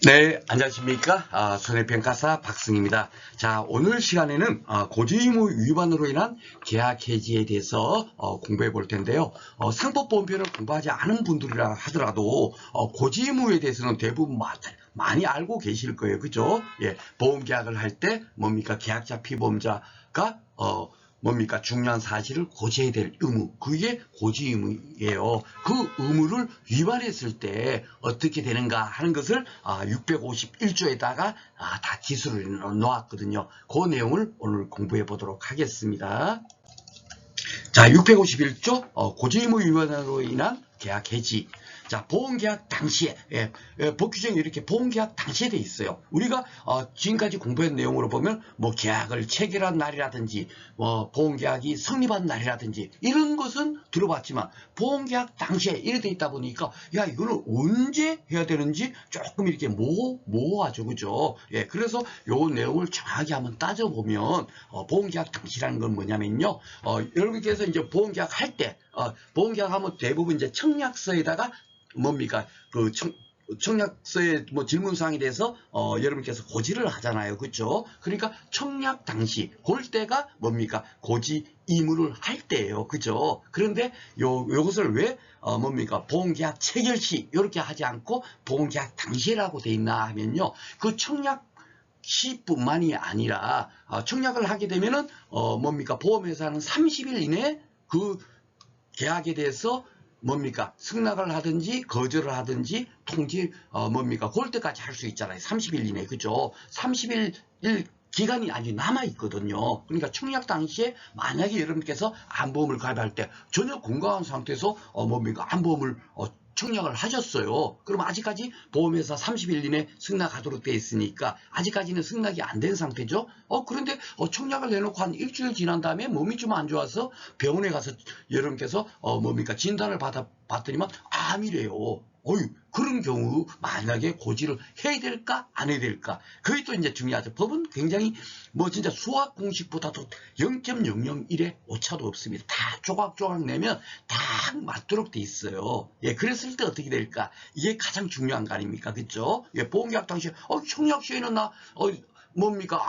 네, 안녕하십니까. 손해평가사 박승입니다. 자, 오늘 시간에는 고지의무 위반으로 인한 계약 해지에 대해서 공부해 볼 텐데요. 상법보험편을 공부하지 않은 분들이라 하더라도 고지의무에 대해서는 대부분 많이 알고 계실 거예요. 그죠? 예, 보험계약을 할 때 뭡니까? 계약자 피보험자가 뭡니까? 중요한 사실을 고지해야 될 의무. 그게 고지의무예요. 그 의무를 위반했을 때 어떻게 되는가 하는 것을 651조에다가 다 기술을 놓았거든요. 그 내용을 오늘 공부해 보도록 하겠습니다. 자, 651조 고지의무 위반으로 인한 계약 해지. 자, 보험계약 당시에 법규정이 이렇게 보험계약 당시에 돼 있어요. 우리가 지금까지 공부한 내용으로 보면 뭐 계약을 체결한 날이라든지 뭐 보험계약이 성립한 날이라든지 이런 것은 들어봤지만 보험계약 당시에 이래 돼 있다 보니까 야, 이거는 언제 해야 되는지 조금 이렇게 모호하죠, 그죠? 예, 그래서 요 내용을 정확히 한번 따져보면 보험계약 당시라는 건 뭐냐면요, 여러분께서 이제 보험계약 할 때 보험계약 하면 대부분 이제 청약서에다가 뭡니까? 그 청약서의 뭐 질문사항에 대해서 여러분께서 고지를 하잖아요. 그렇죠? 그러니까 청약 당시 그럴 때가 뭡니까? 고지 의무를 할 때예요. 그죠? 그런데 요것을 왜 뭡니까? 보험계약 체결 시 이렇게 하지 않고 보험계약 당시라고 돼 있나 하면요. 그 청약 시뿐만이 아니라 청약을 하게 되면은 뭡니까? 보험회사는 30일 이내에 그 계약에 대해서 뭡니까? 승낙을 하든지 거절을 하든지 통지 뭡니까? 그럴 때까지 할 수 있잖아요. 30일 이내. 그죠? 30일 기간이 아직 남아 있거든요. 그러니까 청약 당시에 만약에 여러분께서 암보험을 가입할 때 전혀 건강한 상태에서 뭡니까? 암보험을 청약을 하셨어요. 그럼 아직까지 보험회사 30일 이내 승낙하도록 되어 있으니까 아직까지는 승낙이 안 된 상태죠. 그런데 청약을 해놓고 한 일주일 지난 다음에 몸이 좀 안 좋아서 병원에 가서 여러분께서 뭡니까? 진단을 받더니만 암이래요. 그런 경우 만약에 고지를 해야 될까 안 해야 될까, 그게 또 이제 중요하죠. 법은 굉장히 뭐 진짜 수학 공식보다도 0.001의 오차도 없습니다. 다 조각조각 내면 다 맞도록 돼 있어요. 예, 그랬을 때 어떻게 될까, 이게 가장 중요한 거 아닙니까? 그죠? 예, 보험계약 당시에 청약시에는 나 뭡니까?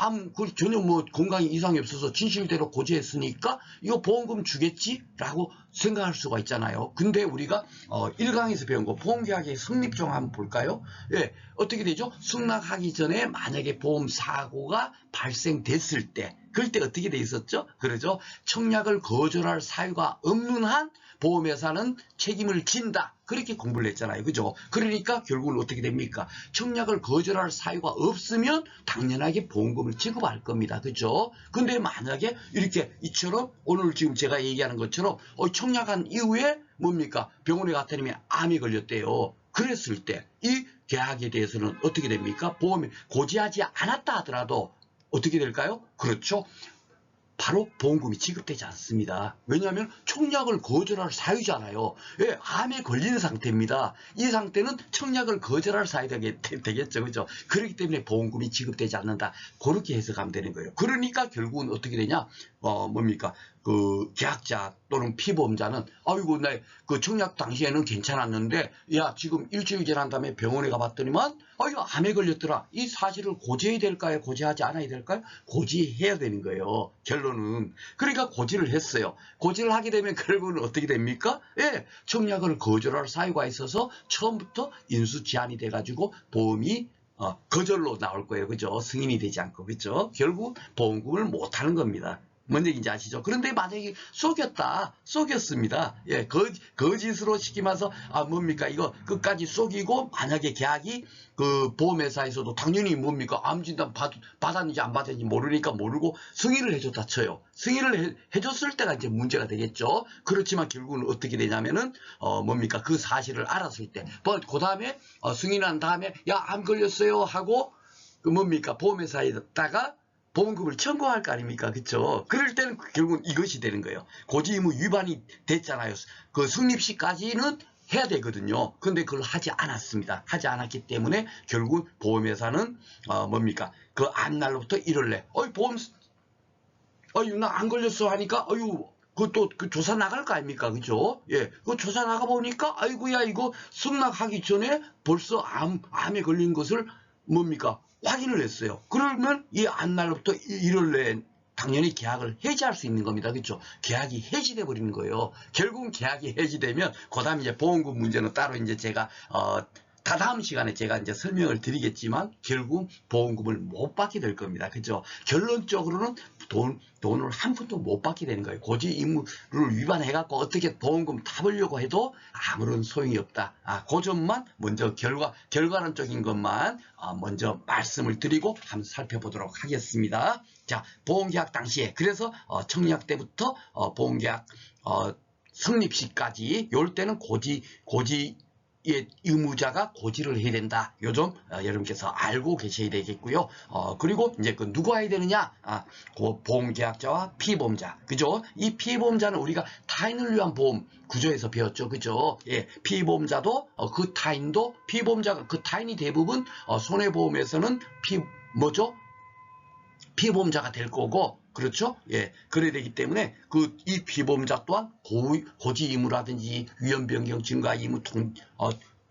전혀 뭐 건강에 이상이 없어서 진실대로 고지했으니까 이거 보험금 주겠지? 라고 생각할 수가 있잖아요. 근데 우리가 1강에서 배운 거 보험계약의 성립종 한번 볼까요? 예, 어떻게 되죠? 승낙하기 전에 만약에 보험 사고가 발생됐을 때, 그럴 때 어떻게 돼 있었죠? 그러죠? 청약을 거절할 사유가 없는 한 보험회사는 책임을 진다. 그렇게 공부를 했잖아요. 그죠? 그러니까 결국은 어떻게 됩니까? 청약을 거절할 사유가 없으면 당연하게 보험금을 지급할 겁니다. 그죠? 근데 만약에 이렇게 이처럼 오늘 지금 제가 얘기하는 것처럼 청약한 이후에 뭡니까? 병원에 갔더니 암이 걸렸대요. 그랬을 때 이 계약에 대해서는 어떻게 됩니까? 보험이 고지하지 않았다 하더라도 어떻게 될까요? 그렇죠. 바로 보험금이 지급되지 않습니다. 왜냐하면 청약을 거절할 사유잖아요. 예, 암에 걸린 상태입니다. 이 상태는 청약을 거절할 사유가 되겠죠. 그죠? 그렇기 때문에 보험금이 지급되지 않는다. 그렇게 해석하면 되는 거예요. 그러니까 결국은 어떻게 되냐? 뭡니까? 그 계약자 또는 피보험자는 아이고 나 그 청약 당시에는 괜찮았는데 야 지금 일주일 지난 다음에 병원에 가봤더니만 이거 암에 걸렸더라. 이 사실을 고지해야 될까요? 고지하지 않아야 될까요? 고지해야 되는 거예요. 결론은. 그러니까 고지를 했어요. 고지를 하게 되면 결국은 어떻게 됩니까? 예, 청약을 거절할 사유가 있어서 처음부터 인수 지안이 돼가지고 보험이 거절로 나올 거예요. 그죠? 승인이 되지 않고. 그죠? 결국 보험금을 못 하는 겁니다. 뭔 얘기인지 아시죠? 그런데 만약에 속였습니다. 예, 거짓으로 시키면서 뭡니까? 이거 끝까지 속이고 만약에 계약이 그 보험회사에서도 당연히 뭡니까? 암진단 받았는지 안 받았는지 모르니까 모르고 승인을 해줬다 쳐요. 승인을 해줬을 때가 이제 문제가 되겠죠. 그렇지만 결국은 어떻게 되냐면은 뭡니까? 그 사실을 알았을 때, 그 다음에 승인한 다음에 야, 암 걸렸어요 하고 그 뭡니까? 보험회사에다가 보험금을 청구할 거 아닙니까? 그쵸? 그럴 때는 결국은 이것이 되는 거예요. 고지의무 위반이 됐잖아요. 그 승립시까지는 해야 되거든요. 근데 그걸 하지 않았습니다. 하지 않았기 때문에 결국 보험회사는 뭡니까? 그 앞날로부터 이럴래. 보험, 나 안 걸렸어 하니까, 그 조사 나갈 거 아닙니까? 그죠? 예. 그 조사 나가보니까, 아이고야, 이거 승낙하기 전에 벌써 암에 걸린 것을 뭡니까? 확인을 했어요. 그러면 이 안날로부터 1월 내에 당연히 계약을 해지할 수 있는 겁니다. 그렇죠? 계약이 해지돼 버리는 거예요. 결국은 계약이 해지되면 그다음 이제 보험금 문제는 따로 이제 제가 다다음 시간에 제가 이제 설명을 드리겠지만 결국 보험금을 못 받게 될 겁니다. 그죠? 결론적으로는 돈을 한 푼도 못 받게 되는 거예요. 고지 의무를 위반해갖고 어떻게 보험금 타보려고 해도 아무런 소용이 없다. 그 점만 먼저 결과론적인 것만 먼저 말씀을 드리고 한번 살펴보도록 하겠습니다. 자, 보험계약 당시에 그래서 청약 때부터 보험계약 성립 시까지 요 때는 고지 의무자가 고지를 해야 된다. 요 점 여러분께서 알고 계셔야 되겠고요. 그리고 이제 그 누가 해야 되느냐? 보험계약자와 피보험자. 그죠? 이 피보험자는 우리가 타인을 위한 보험 구조에서 배웠죠. 그죠? 예, 피보험자도 그 타인도 피보험자가 그 타인이 대부분 손해보험에서는 피보험자가 될 거고, 그렇죠? 예, 그래야 되기 때문에 이 피보험자 또한 고지 의무라든지 위험 변경 증가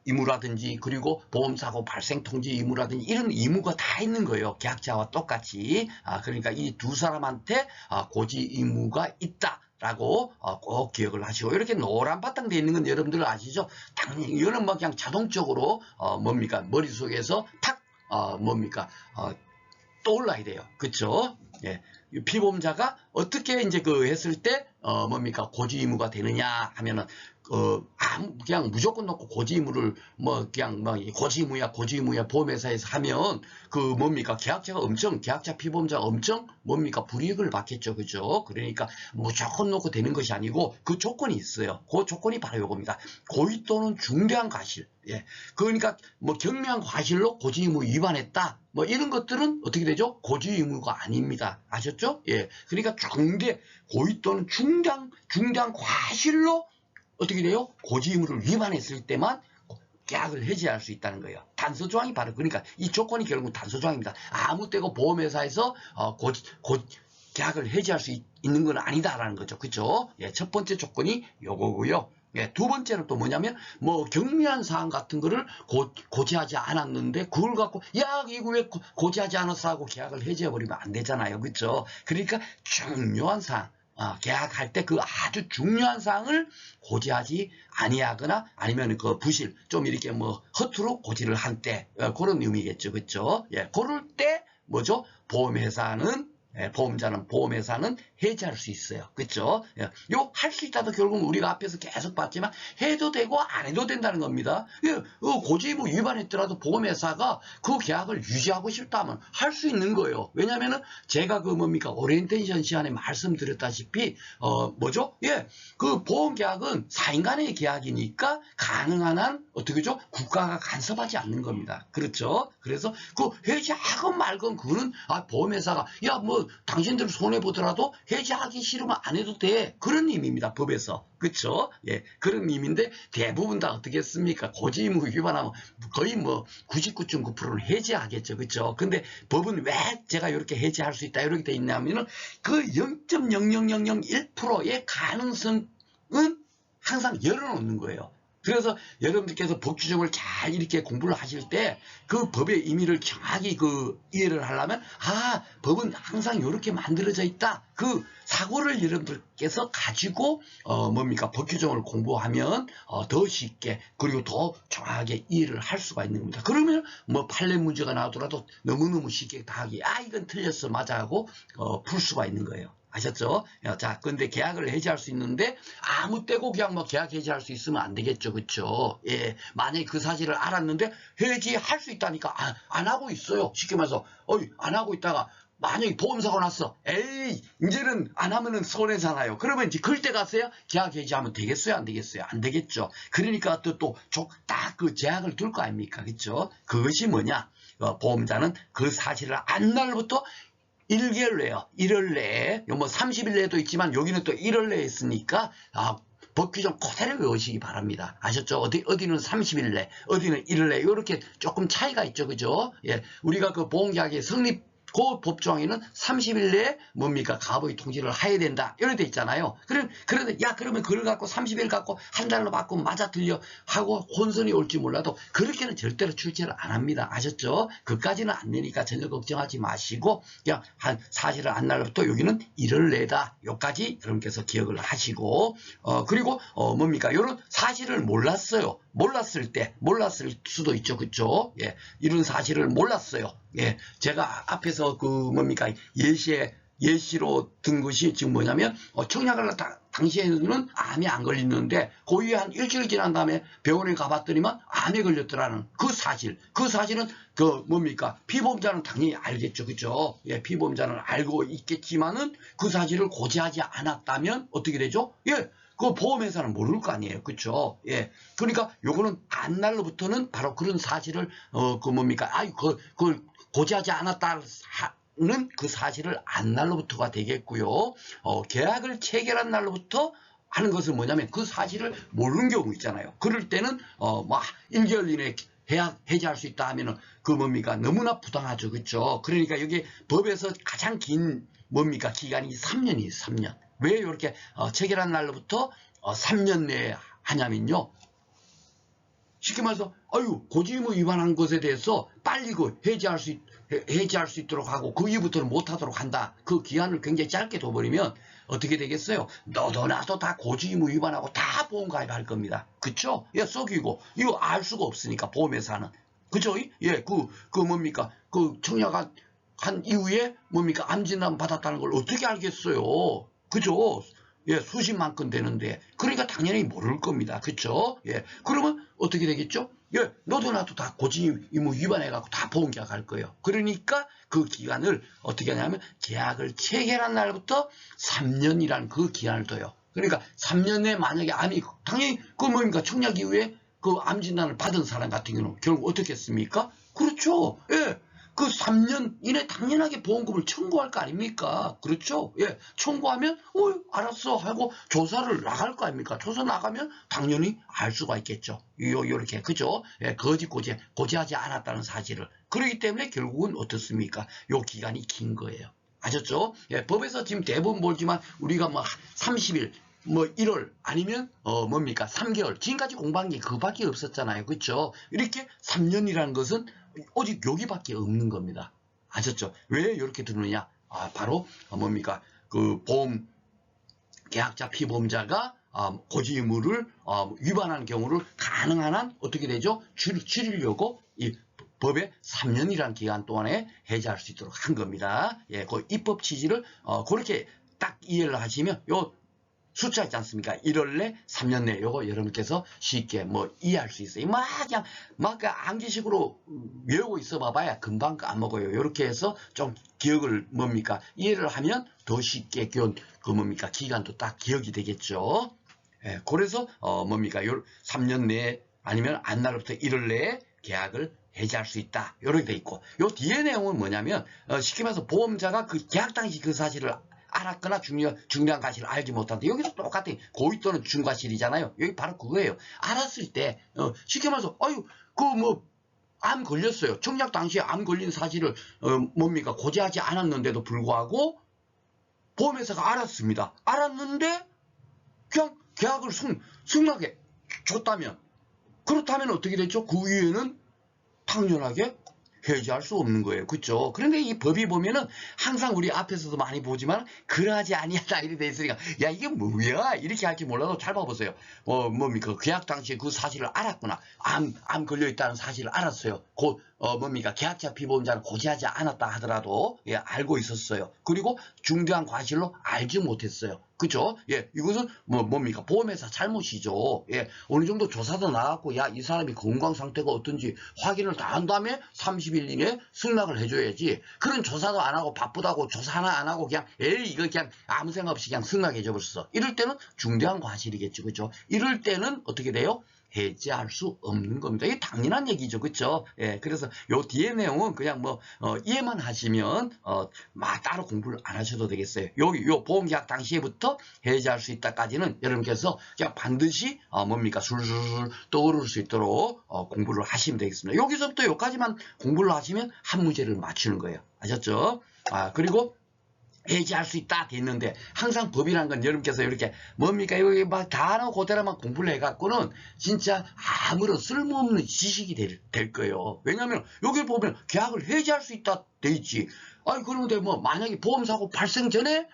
의무라든지 그리고 보험사고 발생 통지 의무라든지 이런 의무가 다 있는 거예요. 계약자와 똑같이. 그러니까 이 두 사람한테 고지 의무가 있다라고 꼭 기억을 하시고, 이렇게 노란 바탕 되어 있는 건 여러분들 아시죠? 당연히 이거는 뭐 그냥 자동적으로 머릿속에서 탁 떠올라야 돼요. 그쵸? 예. 피보험자가 어떻게 이제 했을 때, 고지 의무가 되느냐 하면은, 그냥 무조건 놓고 고지 의무를, 고지 의무야, 보험회사에서 하면, 계약자 피보험자가 엄청, 불이익을 받겠죠. 그죠? 그러니까 무조건 놓고 되는 것이 아니고, 그 조건이 있어요. 그 조건이 바로 요겁니다. 고의 또는 중대한 과실. 예. 그러니까, 경미한 과실로 고지 의무 위반했다. 이런 것들은 어떻게 되죠? 고지 의무가 아닙니다. 아셨죠? 예. 그러니까 고의 또는 중대한 과실로 어떻게 돼요? 고지 의무를 위반했을 때만 계약을 해지할 수 있다는 거예요. 단서조항이 바로 그러니까 이 조건이 결국 단서조항입니다. 아무 때고 보험회사에서 계약을 해지할 수 있는 건 아니다라는 거죠. 그렇죠? 예, 첫 번째 조건이 요거고요. 예, 두 번째는 또 뭐냐면 경미한 사항 같은 거를 고지하지 않았는데 그걸 갖고 이거 왜 고지하지 않았어 하고 계약을 해지해 버리면 안 되잖아요. 그렇죠? 그러니까 중요한 사항, 계약할 때 그 아주 중요한 사항을 고지하지 아니하거나 아니면 부실 좀 이렇게 허투루 고지를 한 때 그런 의미겠죠. 그렇죠? 예, 그럴 때 뭐죠? 보험회사는 해지할 수 있어요. 그렇죠? 요 할 수 있다도 결국은 우리가 앞에서 계속 봤지만 해도 되고 안 해도 된다는 겁니다. 고지 의무 위반했더라도 보험회사가 그 계약을 유지하고 싶다면 할 수 있는 거예요. 왜냐면은 제가 오리엔테이션 시간에 말씀드렸다시피 그 보험계약은 사인 간의 계약이니까 가능한 한 어떻게죠? 국가가 간섭하지 않는 겁니다. 그렇죠? 그래서 해지하건 말건 그거는 보험회사가 당신들 손해보더라도 해지하기 싫으면 안 해도 돼. 그런 의미입니다. 법에서. 그쵸? 예. 그런 의미인데 대부분 다 어떻게 했습니까? 고지 의무 위반하면 거의 99.9%는 해지하겠죠. 그쵸? 근데 법은 왜 제가 이렇게 해지할 수 있다 이렇게 돼 있냐면은 그 0.00001%의 가능성은 항상 열어놓는 거예요. 그래서 여러분들께서 법 규정을 잘 이렇게 공부를 하실 때 그 법의 의미를 정확히 이해를 하려면 법은 항상 이렇게 만들어져 있다. 그 사고를 여러분들께서 가지고 법 규정을 공부하면 더 쉽게 그리고 더 정확하게 이해를 할 수가 있는 겁니다. 그러면 판례 문제가 나오더라도 너무너무 쉽게 다 하기 이건 틀렸어 맞아 하고 풀 수가 있는 거예요. 아셨죠? 자, 근데 계약을 해지할 수 있는데 아무 때고 그냥 계약 해지할 수 있으면 안 되겠죠. 그쵸? 예. 만약에 그 사실을 알았는데 해지할 수 있다니까 안 하고 있어요. 쉽게 말해서 안 하고 있다가 만약에 보험사고 났어. 이제는 안 하면은 손해잖아요. 그러면 이제 그때 갔어요? 계약 해지하면 되겠어요? 안 되겠어요? 안 되겠죠. 그러니까 딱 그 제약을 둘 거 아닙니까? 그쵸? 그것이 뭐냐? 보험자는 그 사실을 안 날부터 1개월 내요. 1월 내에 30일 내도 있지만 여기는 또 1월 내에 있으니까 법 규정 그대로 외우시기 바랍니다. 아셨죠? 어디는 30일 내, 어디는 1월 내 이렇게 조금 차이가 있죠. 그죠? 예, 우리가 그 보험계약의 그 법조항에는 30일 내에 뭡니까 가업의 통지를 해야 된다 이런 데 있잖아요. 그런데 야 그러면 그걸 갖고 30일 갖고 한 달로 바꾸면 맞아 틀려 하고 혼선이 올지 몰라도 그렇게는 절대로 출제를 안 합니다. 아셨죠? 그까지는 안 되니까 전혀 걱정하지 마시고 그냥 한 사실을 안 날로부터 여기는 1월 내다 요까지 여러분께서 기억을 하시고 그리고 뭡니까 요런 사실을 몰랐어요. 몰랐을 수도 있죠. 그쵸? 예, 이런 사실을 몰랐어요. 예, 제가 앞에서 그 뭡니까 예시로 든 것이 지금 뭐냐면 청약을 당시에는 암이 안 걸리는데 그 후에 한 일주일 지난 다음에 병원에 가봤더니만 암에 걸렸더라는 그 사실은 그 뭡니까 피보험자는 당연히 알겠죠. 그죠? 예, 피보험자는 알고 있겠지만은 그 사실을 고지하지 않았다면 어떻게 되죠? 예, 그 보험회사는 모를 거 아니에요. 그쵸? 예. 그러니까 요거는 안날로부터는 바로 그런 사실을, 그 뭡니까? 그걸 고지하지 않았다는 그 사실을 안날로부터가 되겠고요. 계약을 체결한 날로부터 하는 것은 뭐냐면 그 사실을 모르는 경우 있잖아요. 그럴 때는, 1개월 이내에 해지할 수 있다 하면은 그 뭡니까? 너무나 부당하죠. 그쵸? 그러니까 여기 법에서 가장 긴 뭡니까? 기간이 3년이에요. 3년. 왜 이렇게 체결한 날로부터 3년 내에 하냐면요. 쉽게 말해서 고지의무 위반한 것에 대해서 빨리 해지할 수 있도록 하고 그 이후부터는 못하도록 한다. 그 기한을 굉장히 짧게 둬버리면 어떻게 되겠어요? 너도 나도 다 고지의무 위반하고 다 보험 가입할 겁니다. 그쵸? 예, 속이고 이거 알 수가 없으니까 보험회사는. 그죠? 예, 그 뭡니까? 그 청약한 이후에 뭡니까? 암진단 받았다는 걸 어떻게 알겠어요? 그죠? 예, 수십만 건 되는데. 그러니까 당연히 모를 겁니다. 그쵸? 예. 그러면 어떻게 되겠죠? 예, 너도 나도 다 고지의무 위반해갖고 다 보험 계약할 거예요. 그러니까 그 기간을 어떻게 하냐면 계약을 체결한 날부터 3년이라는 그 기한을 둬요. 그러니까 3년 내에 만약에 암이, 당연히 그 뭡니까? 청약 이후에 그 암 진단을 받은 사람 같은 경우는 결국 어떻게 했습니까? 그렇죠. 예. 그 3년 이내 당연하게 보험금을 청구할 거 아닙니까? 그렇죠? 예. 청구하면, 알았어. 하고 조사를 나갈 거 아닙니까? 조사 나가면 당연히 알 수가 있겠죠. 요렇게. 그죠? 예. 고지하지 않았다는 사실을. 그렇기 때문에 결국은 어떻습니까? 요 기간이 긴 거예요. 아셨죠? 예. 법에서 지금 대부분 보지만 우리가 30일, 1월 아니면 뭡니까 3개월 지금까지 공부한 게 그밖에 없었잖아요. 그렇죠? 이렇게 3년이라는 것은 오직 여기밖에 없는 겁니다. 아셨죠? 왜 이렇게 들으느냐? 바로 뭡니까 그 보험 계약자 피보험자가 고지 의무를 위반하는 경우를 가능한 한 어떻게 되죠? 줄이려고 이 법의 3년이라는 기간 동안에 해제할 수 있도록 한 겁니다. 예, 그 입법 취지를 그렇게 딱 이해를 하시면 요 숫자 있지 않습니까? 1월 내 3년 내 요거 여러분께서 쉽게 이해할 수 있어요. 그냥 암기식으로 외우고 있어 봐봐야 금방 까먹어요. 이렇게 해서 좀 기억을 이해를 하면 더 쉽게 기간도 딱 기억이 되겠죠. 예, 그래서 요 3년 내에 아니면 안날로부터 1월 내에 계약을 해지할 수 있다. 이렇게 돼 있고 요 뒤에 내용은 뭐냐면 쉽게 말해서 보험자가 그 계약 당시 그 사실을 알았거나 중요한 사실을 알지 못한다. 여기도 똑같아. 고의 또는 중과실이잖아요. 여기 바로 그거예요. 알았을 때 쉽게 말해서 암 걸렸어요. 청약 당시에 암 걸린 사실을 고지하지 않았는데도 불구하고 보험회사가 알았습니다. 알았는데 그냥 계약을 승낙해 줬다면 그렇다면 어떻게 됐죠? 그 위에는 당연하게 해지할 수 없는 거예요. 그렇죠? 그런데 이 법이 보면은 항상 우리 앞에서도 많이 보지만 그러하지 아니하다 이렇게 돼 있으니까 야 이게 뭐야 이렇게 할지 몰라도 잘 봐보세요. 계약 당시에 그 사실을 알았구나. 암 걸려있다는 사실을 알았어요. 계약자 피보험자는 고지하지 않았다 하더라도 예, 알고 있었어요. 그리고 중대한 과실로 알지 못했어요. 그죠? 예, 이것은 보험회사 잘못이죠. 예, 어느 정도 조사도 나갔고, 야, 이 사람이 건강 상태가 어떤지 확인을 다 한 다음에 30일 이내에 승낙을 해줘야지. 그런 조사도 안 하고 바쁘다고 조사 하나 안 하고 그냥, 이거 그냥 아무 생각 없이 그냥 승낙해줘 버렸어. 이럴 때는 중대한 과실이겠죠. 그죠? 이럴 때는 어떻게 돼요? 해지할 수 없는 겁니다. 이게 당연한 얘기죠. 그렇죠? 예, 그래서 요 뒤에 내용은 그냥 뭐 이해만 하시면 막 따로 공부를 안 하셔도 되겠어요. 요 보험계약 당시에부터 해지할 수 있다까지는 여러분께서 그냥 반드시 뭡니까 술술 떠오를 수 있도록 공부를 하시면 되겠습니다. 여기서부터 여기까지만 공부를 하시면 한 문제를 맞추는 거예요. 아셨죠? 그리고 해지할 수 있다 돼 있는데 항상 법이란 건 여러분께서 이렇게 뭡니까 여기 막 단어 그대로만 공부를 해갖고는 진짜 아무런 쓸모없는 지식이 될 거예요. 왜냐하면 여기 보면 계약을 해지할 수 있다 돼 있지. 아니 그런데 뭐 만약에 보험사고 발생 전에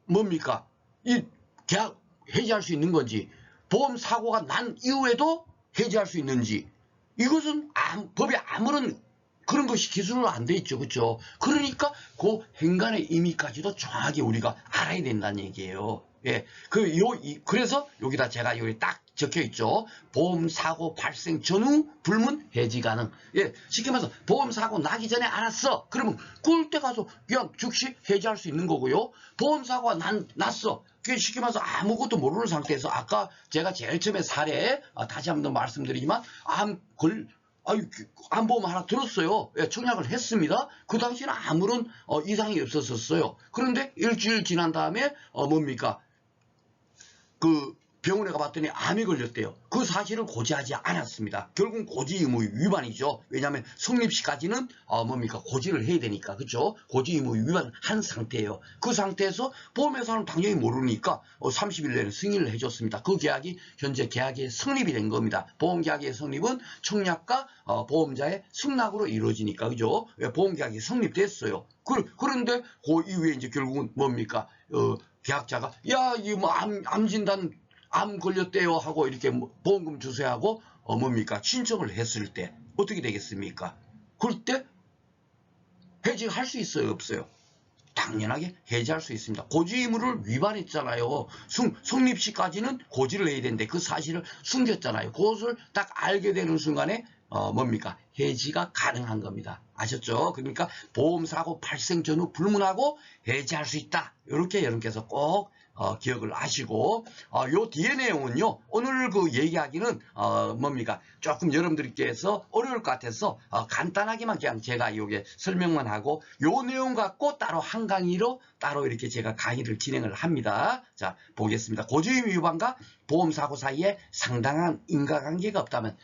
뭡니까 이 계약 해지할 수 있는 건지 보험사고가 난 이후에도 해지할 수 있는지 이것은 법에 아무런 그런 것이 기술로 안 돼 있죠. 그렇죠? 그러니까 그 행간의 의미까지도 정확하게 우리가 알아야 된다는 얘기예요. 예. 그래서 여기다 제가 여기 딱 적혀 있죠. 보험사고 발생 전후 불문 해지 가능. 예. 쉽게 말해서 보험사고 나기 전에 알았어. 그러면 그때 가서 그냥 즉시 해지할 수 있는 거고요. 보험사고가 났어. 쉽게 말해서 아무것도 모르는 상태에서 아까 제가 제일 처음에 사례 다시 한번 말씀드리지만 암보험 하나 들었어요. 예, 청약을 했습니다. 그 당시에는 아무런 이상이 없었어요. 그런데 일주일 지난 다음에 뭡니까? 그 병원에 가봤더니 암이 걸렸대요. 그 사실을 고지하지 않았습니다. 결국 고지 의무 위반이죠. 왜냐하면 성립시까지는 뭡니까? 고지를 해야 되니까. 그렇죠? 고지 의무 위반한 상태예요. 그 상태에서 보험회사는 당연히 모르니까 30일 내에 승인을 해줬습니다. 그 계약이 현재 계약이 성립이 된 겁니다. 보험계약의 성립은 청약과 보험자의 승낙으로 이루어지니까. 그죠? 보험계약이 성립됐어요. 그런데 그 이후에 이제 결국은 뭡니까? 계약자가 이 뭐 암 진단 암 걸렸대요 하고 이렇게 보험금 주세하고 뭡니까 신청을 했을 때 어떻게 되겠습니까? 그럴 때 해지할 수 있어요 없어요? 당연하게 해지할 수 있습니다. 고지 의무를 위반했잖아요. 성립 시까지는 고지를 해야 되는데 그 사실을 숨겼잖아요. 그것을 딱 알게 되는 순간에 뭡니까 해지가 가능한 겁니다. 아셨죠? 그러니까 보험사고 발생 전후 불문하고 해지할 수 있다. 이렇게 여러분께서 꼭 기억을 하시고 요 뒤에 내용은요 오늘 그 얘기하기는 뭡니까 조금 여러분들께서 어려울 것 같아서 간단하게만 그냥 제가 요게 설명만 하고 요 내용 갖고 따로 한 강의로 따로 이렇게 제가 강의를 진행을 합니다. 자 보겠습니다. 고지의무 위반과 보험사고 사이에 상당한 인과관계가 없다면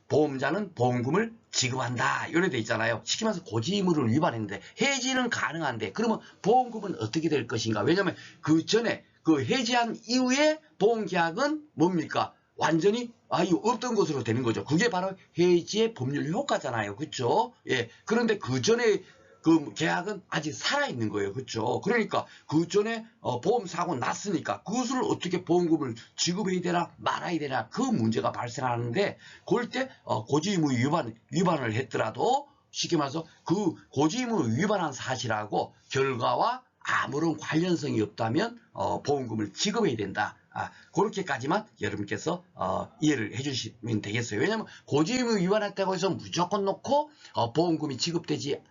보험자는 보험금을 지급한다. 이래 돼 있잖아요. 쉽게 말해서 고지의무를 위반했는데 해지는 가능한데 그러면 보험금은 어떻게 될 것인가? 왜냐하면 그 전에 그 해지한 이후에 보험계약은 뭡니까? 완전히 없던 것으로 되는 거죠. 그게 바로 해지의 법률 효과잖아요. 그렇죠? 예. 그런데 그 전에 그 계약은 아직 살아있는 거예요. 그렇죠? 그러니까 그 전에 보험사고 났으니까 그것을 어떻게 보험금을 지급해야 되나 말아야 되나 그 문제가 발생하는데 그럴 때 고지의무 위반을 했더라도 쉽게 말해서 그 고지의무 위반한 사실하고 결과와 아무런 관련성이 없다면 보험금을 지급해야 된다. 그렇게까지만 여러분께서 이해를 해주시면 되겠어요. 왜냐하면 고지의무 위반했다고 해서 무조건 놓고 보험금이 지급되지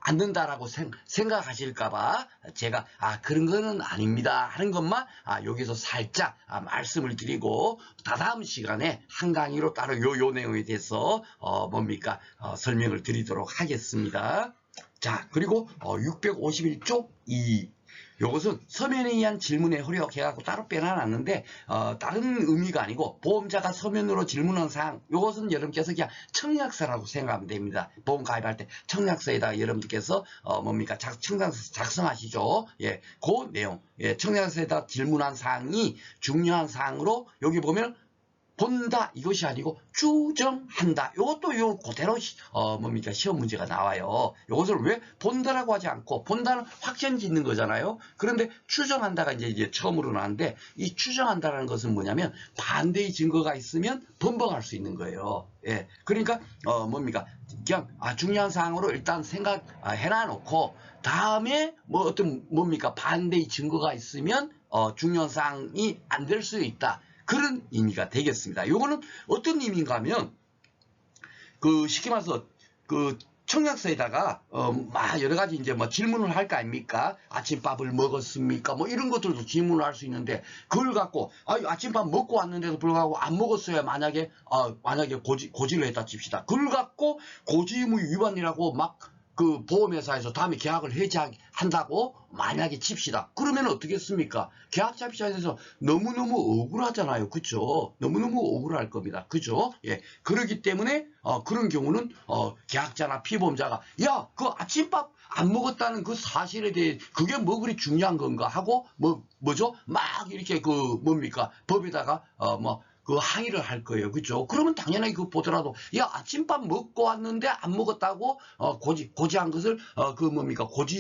않는다라고 생각하실까봐 제가 그런 거는 아닙니다 하는 것만 여기서 살짝 말씀을 드리고 다다음 시간에 한 강의로 따로 요 내용에 대해서 뭡니까 설명을 드리도록 하겠습니다. 자 그리고 651쪽 2 요것은 서면에 의한 질문의 허력해갖고 따로 빼놔놨는데 다른 의미가 아니고 보험자가 서면으로 질문한 사항 요것은 여러분께서 그냥 청약서라고 생각하면 됩니다. 보험 가입할 때 청약서에다가 여러분들께서 뭡니까 청약서 작성하시죠. 예, 그 내용 청약서에다 질문한 사항이 중요한 사항으로 여기 보면 본다 이것이 아니고 추정한다. 이것도 요 그대로 뭡니까 시험 문제가 나와요. 이것을 왜 본다라고 하지 않고 본다는 확정 짓는 거잖아요. 그런데 추정한다가 이제 처음으로 나왔는데 이 추정한다라는 것은 뭐냐면 반대의 증거가 있으면 번복할 수 있는 거예요. 예, 그러니까 뭡니까 그냥 중요한 사항으로 일단 생각해놔 놓고 다음에 뭡니까 반대의 증거가 있으면 중요한 사항이 안 될 수 있다. 그런 의미가 되겠습니다. 요거는 어떤 의미인가 하면 쉽게 말해서 청약서에다가 막 여러 가지 이제 뭐 질문을 할 거 아닙니까? 아침밥을 먹었습니까? 뭐 이런 것들도 질문을 할 수 있는데 그걸 갖고 아침밥 먹고 왔는데도 불구하고 안 먹었어야 만약에 고지를 했다 칩시다. 그걸 갖고 고지의무 위반이라고 막 그 보험회사에서 다음에 계약을 해지한다고 만약에 칩시다. 그러면 어떻겠습니까? 계약자 입장에서 너무너무 억울하잖아요. 그죠? 너무너무 억울할 겁니다. 그죠? 예. 그렇기 때문에 그런 경우는 계약자나 피보험자가 야, 그 아침밥 안 먹었다는 그 사실에 대해 그게 뭐 그리 중요한 건가 하고 뭐죠? 막 이렇게 그 뭡니까? 법에다가 그 항의를 할 거예요. 그죠? 그러면 당연하게 그 보더라도 야, 아침밥 먹고 왔는데 안 먹었다고 고지한 것을 고지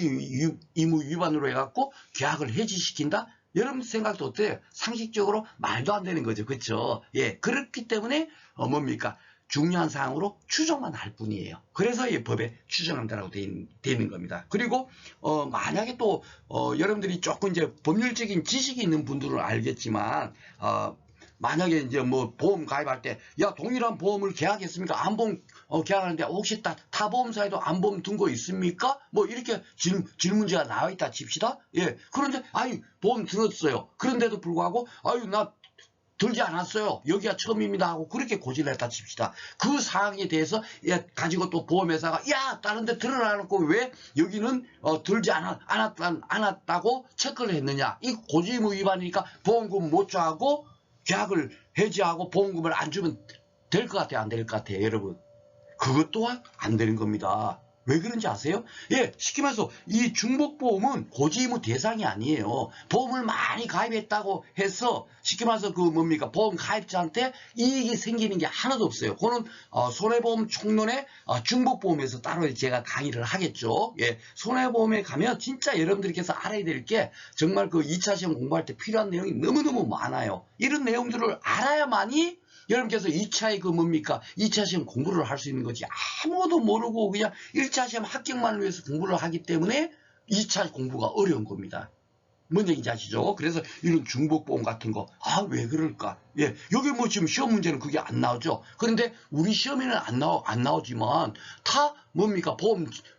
의무 위반으로 해갖고 계약을 해지시킨다? 여러분 생각도 어때요? 상식적으로 말도 안 되는 거죠. 그렇죠? 예. 그렇기 때문에 중요한 사항으로 추정만 할 뿐이에요. 그래서 이 법에 추정한다라고 되는 겁니다. 그리고 만약에 또 여러분들이 조금 이제 법률적인 지식이 있는 분들은 알겠지만 만약에 이제 뭐 보험 가입할 때 야, 동일한 보험을 계약했습니까? 안보험 계약하는데 혹시 타 보험사에도 안보험 든 거 있습니까? 뭐 이렇게 질문지가 나와 있다 칩시다. 예. 그런데 보험 들었어요. 그런데도 불구하고 나 들지 않았어요. 여기가 처음입니다 하고 그렇게 고지를 했다 칩시다. 그 사항에 대해서 가지고 또 보험회사가 야, 다른 데 들어놔놓고 왜 여기는 들지 않았다고 체크를 했느냐. 이 고지의무 위반이니까 보험금 못 줘하고 계약을 해지하고 보험금을 안 주면 될 것 같아요? 안 될 것 같아요? 여러분. 그것 또한 안 되는 겁니다. 왜 그런지 아세요? 예, 쉽게 말해서 이 중복보험은 고지의무 대상이 아니에요. 보험을 많이 가입했다고 해서 쉽게 말해서 보험 가입자한테 이익이 생기는 게 하나도 없어요. 그거는 손해보험 총론의 중복보험에서 따로 제가 강의를 하겠죠. 예, 손해보험에 가면 진짜 여러분들께서 알아야 될 게 정말 그 2차 시험 공부할 때 필요한 내용이 너무너무 많아요. 이런 내용들을 알아야만이 여러분께서 2차의 2차 시험 공부를 할 수 있는 거지. 아무것도 모르고 그냥 1차 시험 합격만을 위해서 공부를 하기 때문에 2차 공부가 어려운 겁니다. 뭔 얘기인지 아시죠? 그래서 이런 중복보험 같은 거, 왜 그럴까? 예, 여기 지금 시험 문제는 그게 안 나오죠? 그런데 우리 시험에는 안 나오지만,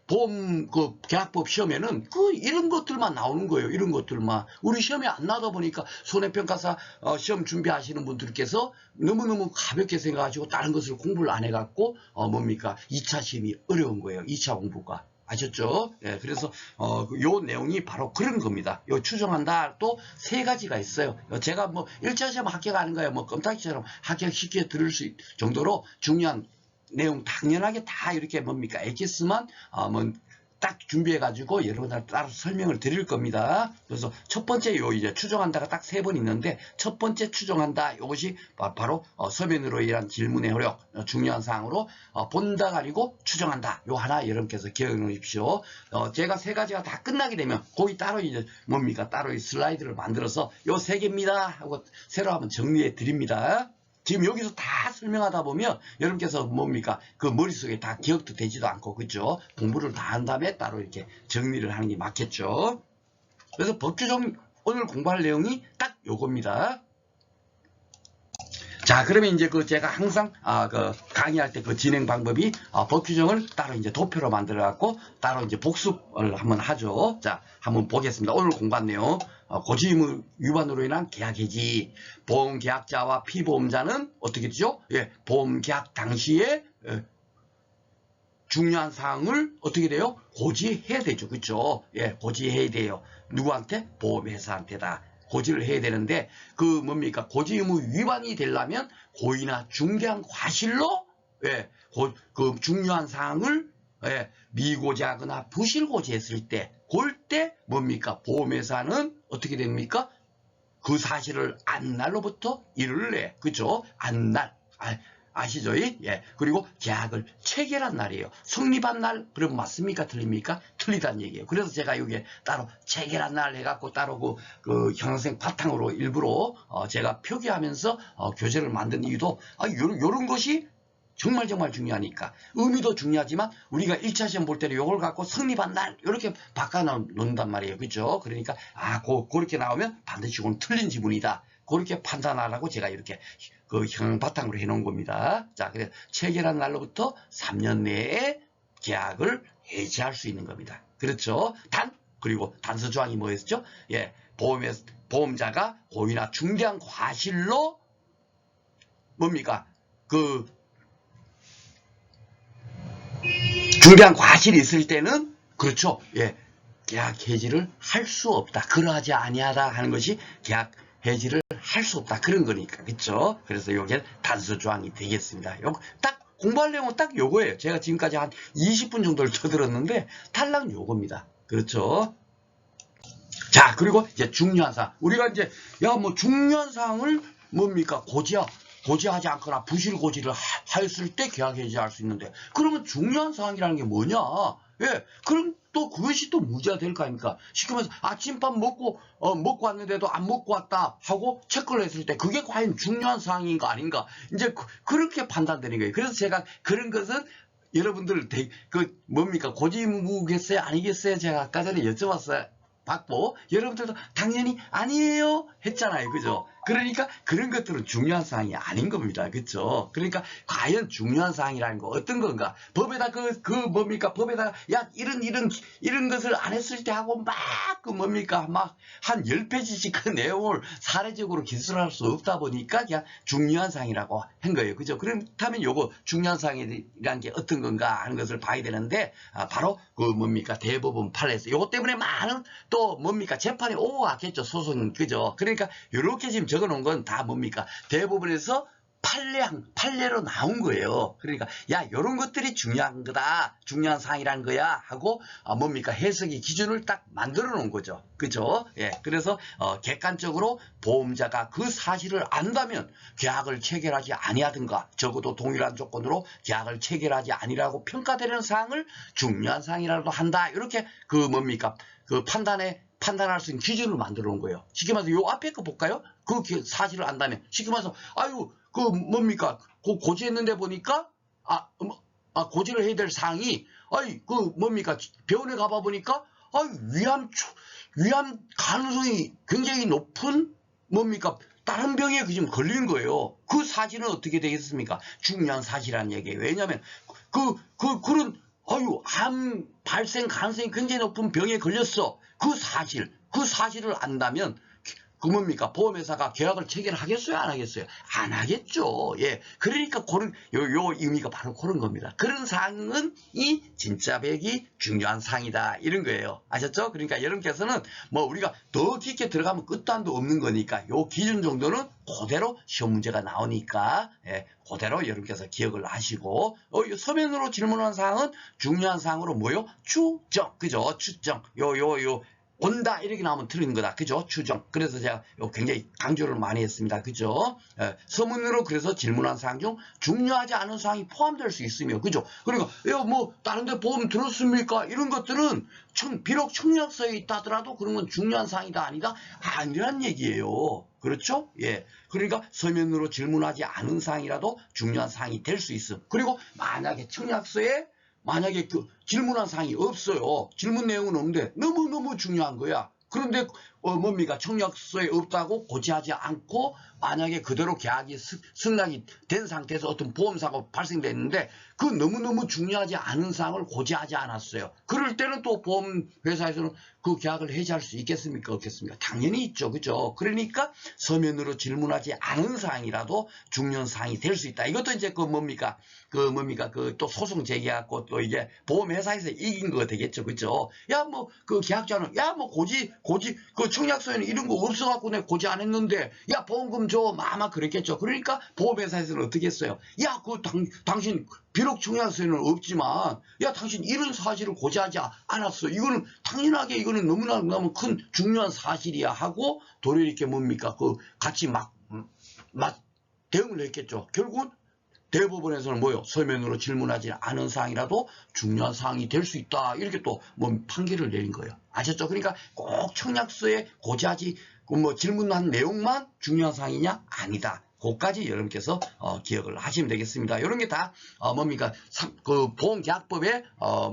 보험 계약법 시험에는 이런 것들만 나오는 거예요. 이런 것들만. 우리 시험에 안 나오다 보니까 손해평가사 시험 준비하시는 분들께서 너무너무 가볍게 생각하시고 다른 것을 공부를 안 해갖고, 2차 시험이 어려운 거예요. 2차 공부가. 아셨죠? 예, 그래서 요 내용이 바로 그런 겁니다. 요 추정한다 또 세 가지가 있어요. 제가 1차 시험 합격하는 거예요. 껌딱지처럼 합격시켜 드릴 수 정도로 중요한 내용 당연하게 다 이렇게 엑기스만 딱 준비해가지고 여러분들 따로 설명을 드릴 겁니다. 그래서 첫 번째 이제 추정한다가 딱 3번 있는데 첫 번째 추정한다 이것이 바로 서면으로 인한 질문의 효력 중요한 사항으로 본다가 아니고 추정한다 요 하나 여러분께서 기억해 놓으십시오. 제가 3가지가 다 끝나게 되면 거기 따로 이제 따로 이 슬라이드를 만들어서 요 3개입니다 하고 새로 한번 정리해 드립니다. 지금 여기서 다 설명하다 보면 여러분께서 그 머릿속에 다 기억도 되지도 않고 그죠? 공부를 다 한 다음에 따로 이렇게 정리를 하는 게 맞겠죠. 그래서 법규정 오늘 공부할 내용이 딱 요겁니다. 자, 그러면 이제 제가 항상 강의할 때 진행 방법이 법규정을 따로 이제 도표로 만들어 갖고 따로 이제 복습을 한번 하죠. 자, 한번 보겠습니다. 오늘 공부한 내용. 고지의무 위반으로 인한 계약 해지. 보험 계약자와 피보험자는 어떻게 되죠? 예, 보험 계약 당시에 중요한 사항을 어떻게 돼요? 고지해야 되죠. 그렇죠? 예, 고지해야 돼요. 누구한테? 보험회사한테다. 고지를 해야 되는데 고지의무 위반이 되려면 고의나 중대한 과실로 중요한 사항을 미고지하거나 부실고지했을 때 그럴 때 보험회사는 어떻게 됩니까? 그 사실을 안날로부터 일을 내. 그죠? 안날. 아시죠? 예. 그리고 계약을 체결한 날이에요. 성립한 날, 그럼 맞습니까? 틀립니까? 틀리다는 얘기예요. 그래서 제가 여기에 따로 체결한 날 해갖고 따로 그 형평성 바탕으로 일부러 제가 표기하면서 교재를 만든 이유도 요런 것이 정말 중요하니까. 의미도 중요하지만 우리가 1차 시험 볼 때는 요걸 갖고 성립한 날 이렇게 바꿔 놓는단 말이에요. 그죠? 그러니까 그렇게 나오면 반드시 이건 틀린 지문이다. 그렇게 판단하라고 제가 이렇게 형 바탕으로 해놓은 겁니다. 자, 그래서 체결한 날로부터 3년 내에 계약을 해지할 수 있는 겁니다. 그렇죠? 그리고 단서 조항이 뭐였죠? 예, 보험자가 고의나 중대한 과실로 뭡니까? 중대한 과실이 있을 때는 그렇죠. 예, 계약 해지를 할 수 없다. 그러하지 아니하다 하는 것이 계약 해지를 할 수 없다. 그런 거니까. 그렇죠? 그래서 요게 단서 조항이 되겠습니다. 딱 공부하려면 딱 요거예요. 제가 지금까지 한 20분 정도를 쳐들었는데 탈락 요겁니다. 그렇죠? 자, 그리고 이제 중요한 사항. 우리가 이제 뭐 중요한 사항을 뭡니까? 고지하지 않거나 부실 고지를 하였을 때 계약 해지할 수 있는데, 그러면 중요한 사항이라는 게 뭐냐? 예, 그럼 또 그것이 또 무죄가 될 거 아닙니까? 쉽게 말해서 아침밥 먹고 왔는데도 안 먹고 왔다 하고 체크를 했을 때 그게 과연 중요한 사항인가 아닌가? 이제 그렇게 판단되는 거예요. 그래서 제가 그런 것은 여러분들 뭡니까? 고지무겠어요? 아니겠어요? 제가 아까 전에 여쭤봤어요. 받고 여러분들도 당연히 아니에요 했잖아요. 그죠? 그러니까 그런 것들은 중요한 사항이 아닌 겁니다. 그렇죠? 그러니까 과연 중요한 사항이라는 거 어떤 건가? 법에다 뭡니까? 법에다가 야 이런 것을 안 했을 때 하고 막 뭡니까? 막 한 10페이지씩 그 내용을 사례적으로 기술할 수 없다 보니까 그냥 중요한 사항이라고 한 거예요. 그죠? 그렇다면 요거 중요한 사항이라는 게 어떤 건가 하는 것을 봐야 되는데, 바로 뭡니까? 대법원 판례에서 요거 때문에 많은 또 뭡니까? 재판이 오고 갔겠죠. 소송은. 그죠? 그러니까 요렇게 지금 적어놓은 건 다 뭡니까? 대법원에서 판례로 나온 거예요. 그러니까 야 요런 것들이 중요한 거다. 중요한 사항이라는 거야 하고 뭡니까? 해석의 기준을 딱 만들어 놓은 거죠. 그죠? 예. 그래서 객관적으로 보험자가 그 사실을 안다면 계약을 체결하지 아니하든가 적어도 동일한 조건으로 계약을 체결하지 아니라고 평가되는 사항을 중요한 사항이라고 한다. 이렇게 뭡니까? 판단할 수 있는 기준을 만들어 놓은 거예요. 쉽게 말해서 요 앞에 거 볼까요? 그 사실을 안다면 쉽게 말해서 뭡니까? 고지했는데 보니까 고지를 해야 될 사항이 뭡니까? 병원에 가봐 보니까 위암 가능성이 굉장히 높은 뭡니까? 다른 병에 지금 걸린 거예요. 그 사실은 어떻게 되겠습니까? 중요한 사실이라는 얘기예요. 왜냐하면 그런 암 발생 가능성이 굉장히 높은 병에 걸렸어. 그 사실을 안다면 뭡니까? 보험회사가 계약을 체결하겠어요? 안 하겠어요? 안 하겠죠. 예. 그러니까 요 의미가 바로 그런 겁니다. 그런 사항은 이 진짜 백이 중요한 사항이다. 이런 거예요. 아셨죠? 그러니까 여러분께서는 뭐 우리가 더 깊게 들어가면 끝도 한도 없는 거니까 요 기준 정도는 그대로 시험 문제가 나오니까, 예, 그대로 여러분께서 기억을 하시고, 서면으로 질문한 사항은 중요한 사항으로 뭐요? 추정. 그죠? 추정. 온다 이렇게 나오면 틀린 거다. 그죠? 추정. 그래서 제가 굉장히 강조를 많이 했습니다. 그죠? 서문으로 그래서 질문한 사항 중 중요하지 않은 사항이 포함될 수 있으며, 그죠? 그러니까 뭐 다른 데 보험 들었습니까? 이런 것들은 비록 청약서에 있다더라도 그런 건 중요한 사항이다 아니다? 아니란 얘기예요. 그렇죠? 예. 그러니까 서면으로 질문하지 않은 사항이라도 중요한 사항이 될 수 있음. 그리고 만약에 청약서에 질문한 사항이 없어요. 질문 내용은 없는데 너무너무 중요한 거야. 그런데 뭡니까? 청약서에 없다고 고지하지 않고 만약에 그대로 계약이 승낙이 된 상태에서 어떤 보험사고가 발생됐는데 그 너무너무 중요하지 않은 사항을 고지하지 않았어요. 그럴 때는 또 보험회사에서는 그 계약을 해지할 수 있겠습니까? 없겠습니까? 당연히 있죠. 그죠? 그러니까 서면으로 질문하지 않은 사항이라도 중요한 사항이 될 수 있다. 이것도 이제 또 소송 제기하고 또 이제 보험회사에서 이긴 거 되겠죠. 그죠? 계약자는 청약서에는 이런 거 없어갖고 내가 고지 안 했는데 보험금 줘 아마 그랬겠죠. 그러니까 보험회사에서는 어떻게 했어요? 당신 비록 청약서에는 없지만 당신 이런 사실을 고지하지 않았어. 이거는 당연하게 이거는 너무나 큰 중요한 사실이야 하고 도리어 이렇게 같이 막 대응을 했겠죠. 결국은 대법원에서는 뭐요? 서면으로 질문하지 않은 사항이라도 중요한 사항이 될 수 있다. 이렇게 또 판결을 내린 거예요. 아셨죠? 그러니까 꼭 청약서에 고지하지 질문한 내용만 중요한 사항이냐? 아니다. 그까지 여러분께서 기억을 하시면 되겠습니다. 이런 게 다 뭡니까 그 보험계약법에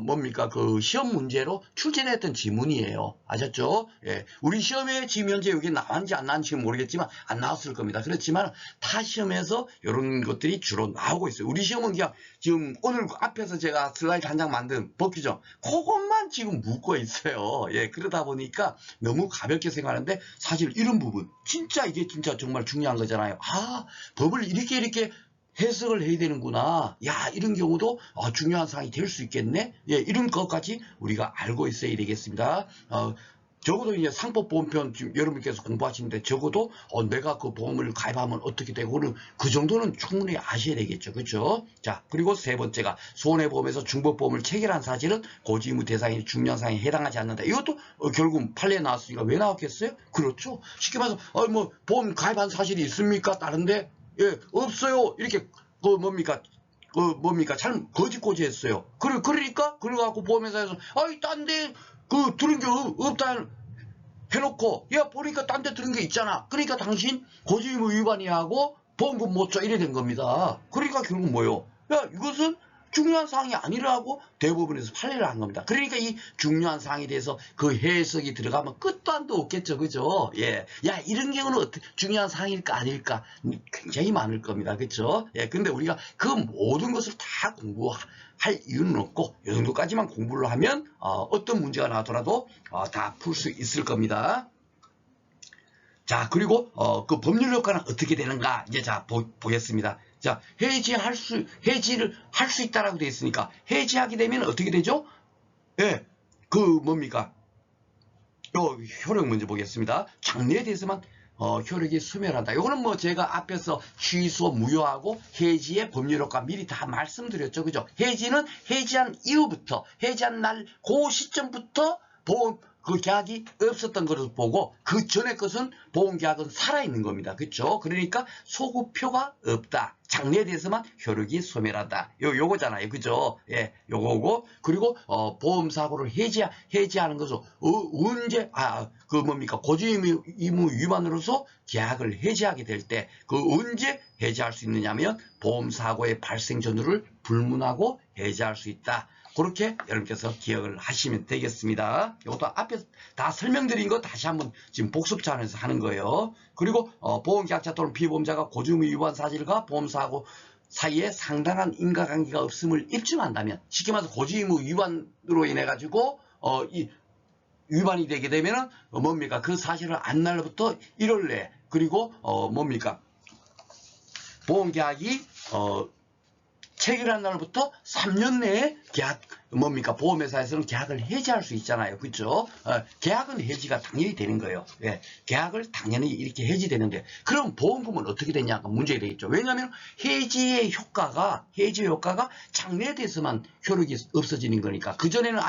뭡니까 그 시험 문제로 출제됐던 지문이에요. 아셨죠? 예. 우리 시험에 지금 현재 여기 나왔는지 안 나왔는지 모르겠지만 안 나왔을 겁니다. 그렇지만 타 시험에서 이런 것들이 주로 나오고 있어요. 우리 시험은 그냥 지금 오늘 앞에서 제가 슬라이드 한 장 만든 법규정 그것만 지금 묻고 있어요. 예. 그러다 보니까 너무 가볍게 생각하는데 사실 이런 부분 진짜 이게 진짜 정말 중요한 거잖아요. 아, 법을 이렇게 해석을 해야 되는구나. 야, 이런 경우도 중요한 사항이 될 수 있겠네. 예, 이런 것까지 우리가 알고 있어야 되겠습니다. 적어도 이제 상법보험편 지금 여러분께서 공부하시는데 적어도 내가 그 보험을 가입하면 어떻게 되고 그 정도는 충분히 아셔야 되겠죠. 그렇죠? 자, 그리고 세 번째가 손해보험에서 중복보험을 체결한 사실은 고지의무 대상인 중요한사항에 해당하지 않는다. 이것도 결국 판례에 나왔으니까 왜 나왔겠어요? 그렇죠. 쉽게 말해서 뭐 보험 가입한 사실이 있습니까? 다른데 예, 없어요. 이렇게 뭡니까 잘 거짓고지했어요. 그러니까 그래갖고 보험회사에서 딴데 들은 게 없다 해놓고 야 보니까 딴 데 들은 게 있잖아. 그러니까 당신 고지의무 위반이야 하고 보험금 못 줘 이래 된 겁니다. 그러니까 결국 뭐요? 야 이것은 중요한 사항이 아니라고 대부분에서 판례를 한 겁니다. 그러니까 이 중요한 사항에 대해서 그 해석이 들어가면 끝도 한도 없겠죠. 그죠? 예. 야, 이런 경우는 어떻게 중요한 사항일까 아닐까 굉장히 많을 겁니다. 그죠? 예. 근데 우리가 그 모든 것을 다 공부할 이유는 없고 이 정도까지만 공부를 하면 어떤 문제가 나더라도 다 풀 수 있을 겁니다. 자, 그리고 그 법률 효과는 어떻게 되는가 이제 자 보겠습니다. 자, 해지를 할 수 있다라고 되어 있으니까 해지하게 되면 어떻게 되죠? 예, 그 뭡니까? 효력 먼저 보겠습니다. 장래에 대해서만 효력이 소멸한다. 이거는 뭐 제가 앞에서 취소, 무효하고 해지의 법률 효과 미리 다 말씀드렸죠. 그죠? 해지는 해지한 이후부터 해지한 날 그 시점부터 보험 그 계약이 없었던 것을 보고 그 전에 것은 보험계약은 살아있는 겁니다. 그렇죠? 그러니까 소급표가 없다. 장래에 대해서만 효력이 소멸한다. 요거잖아요. 그죠? 예, 요거고 그리고 보험사고를 해지하는 것은 언제 그 뭡니까 고지의무 위반으로서 계약을 해지하게 될 때 그 언제 해지할 수 있느냐면 보험사고의 발생 전후를 불문하고 해지할 수 있다. 그렇게 여러분께서 기억을 하시면 되겠습니다. 이것도 앞에 다 설명드린 거 다시 한번 지금 복습 차원에서 하는 거예요. 그리고 보험계약자 또는 피보험자가 고지의무 위반 사실과 보험사고 사이에 상당한 인과관계가 없음을 입증한다면 쉽게 말해서 고지의무 위반으로 인해 가지고 이 위반이 되게 되면은 뭡니까 그 사실을 안 날로부터 1월 내에 그리고 뭡니까 보험계약이 체결한 날부터 3년 내에 계약 뭡니까 보험회사에서는 계약을 해지할 수 있잖아요. 그렇죠? 계약은 해지가 당연히 되는 거예요. 예, 계약을 당연히 이렇게 해지되는데 그럼 보험금은 어떻게 되냐가 문제가 되겠죠. 왜냐하면 해지의 효과가 장래에 대해서만 효력이 없어지는 거니까 그 전에는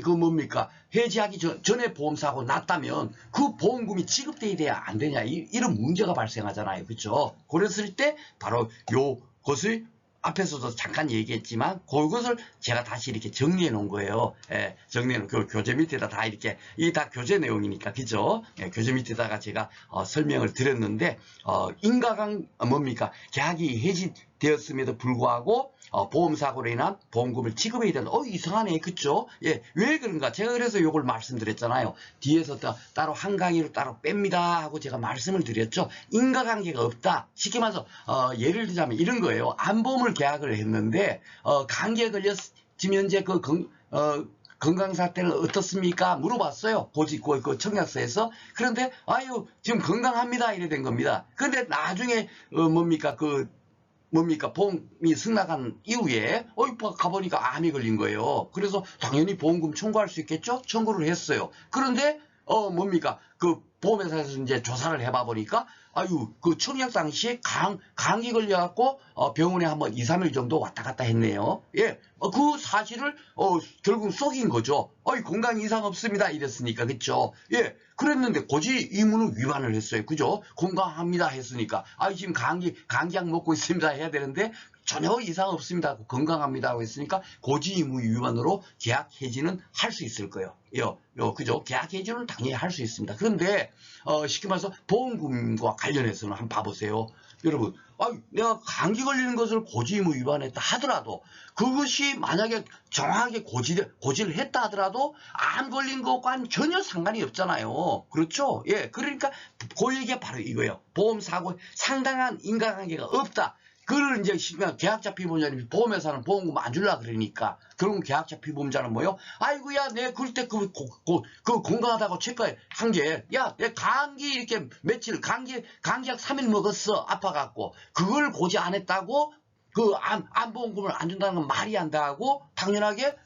그 뭡니까 해지하기 전에 보험사고 났다면 그 보험금이 지급돼야 돼야 안 되냐 이런 문제가 발생하잖아요. 그렇죠? 그랬을 때 바로 요것을 앞에서도 잠깐 얘기했지만 그것을 제가 다시 이렇게 정리해 놓은 거예요. 예, 정리해 놓은 그 교재 밑에다 다 이렇게 이 다 교재 내용이니까 그죠? 예, 교재 밑에다가 제가 설명을 드렸는데 뭡니까 계약이 해지되었음에도 불구하고 보험사고로 인한 보험금을 지급해야 된다. 이상하네. 그쵸? 예, 왜 그런가? 제가 그래서 요걸 말씀드렸잖아요. 뒤에서 따로 한 강의로 따로 뺍니다 하고 제가 말씀을 드렸죠. 인과관계가 없다. 쉽게 말해서 예를 들자면 이런 거예요. 암보험을 계약을 했는데 감기에 걸렸지면 이제 건강 상태는 어떻습니까? 물어봤어요. 그 청약서에서. 그런데 지금 건강합니다. 이래 된 겁니다. 그런데 나중에 보험이 승낙한 이후에 가보니까 암이 걸린 거예요. 그래서 당연히 보험금 청구할 수 있겠죠? 청구를 했어요. 그런데 그 보험회사에서 이제 조사를 해봐 보니까 그 청약 당시에 감기 걸려갖고 병원에 한번 2, 3일 정도 왔다 갔다 했네요. 예, 그 사실을 결국 속인 거죠. 건강 이상 없습니다 이랬으니까. 그쵸? 예, 그랬는데 고지 의무는 위반을 했어요. 그죠? 건강합니다 했으니까 지금 감기약 먹고 있습니다 해야 되는데 전혀 이상 없습니다. 건강합니다. 했으니까 고지 의무 위반으로 계약 해지는 할 수 있을 거예요. 그죠? 계약 해지는 당연히 할 수 있습니다. 그런데 쉽게 말해서 보험금과 관련해서는 한번 봐보세요. 여러분, 내가 감기 걸리는 것을 고지 의무 위반했다 하더라도 그것이 만약에 정확하게 고지를 했다 하더라도 암 걸린 것과는 전혀 상관이 없잖아요. 그렇죠? 예, 그러니까 그 얘기가 바로 이거예요. 보험사고에 상당한 인과관계가 없다. 그걸 이제 계약자 피보험자님이 보험회사는 보험금 안 줄라 그러니까 결국 계약자 피보험자는 뭐요? 아이고야 내 그때 그 건강하다고 체크한 게 야 내 감기 이렇게 며칠 감기약 3일 먹었어 아파갖고 그걸 고지 안 했다고 그 암 보험금을 안 준다는 건 말이 안 되고 당연하게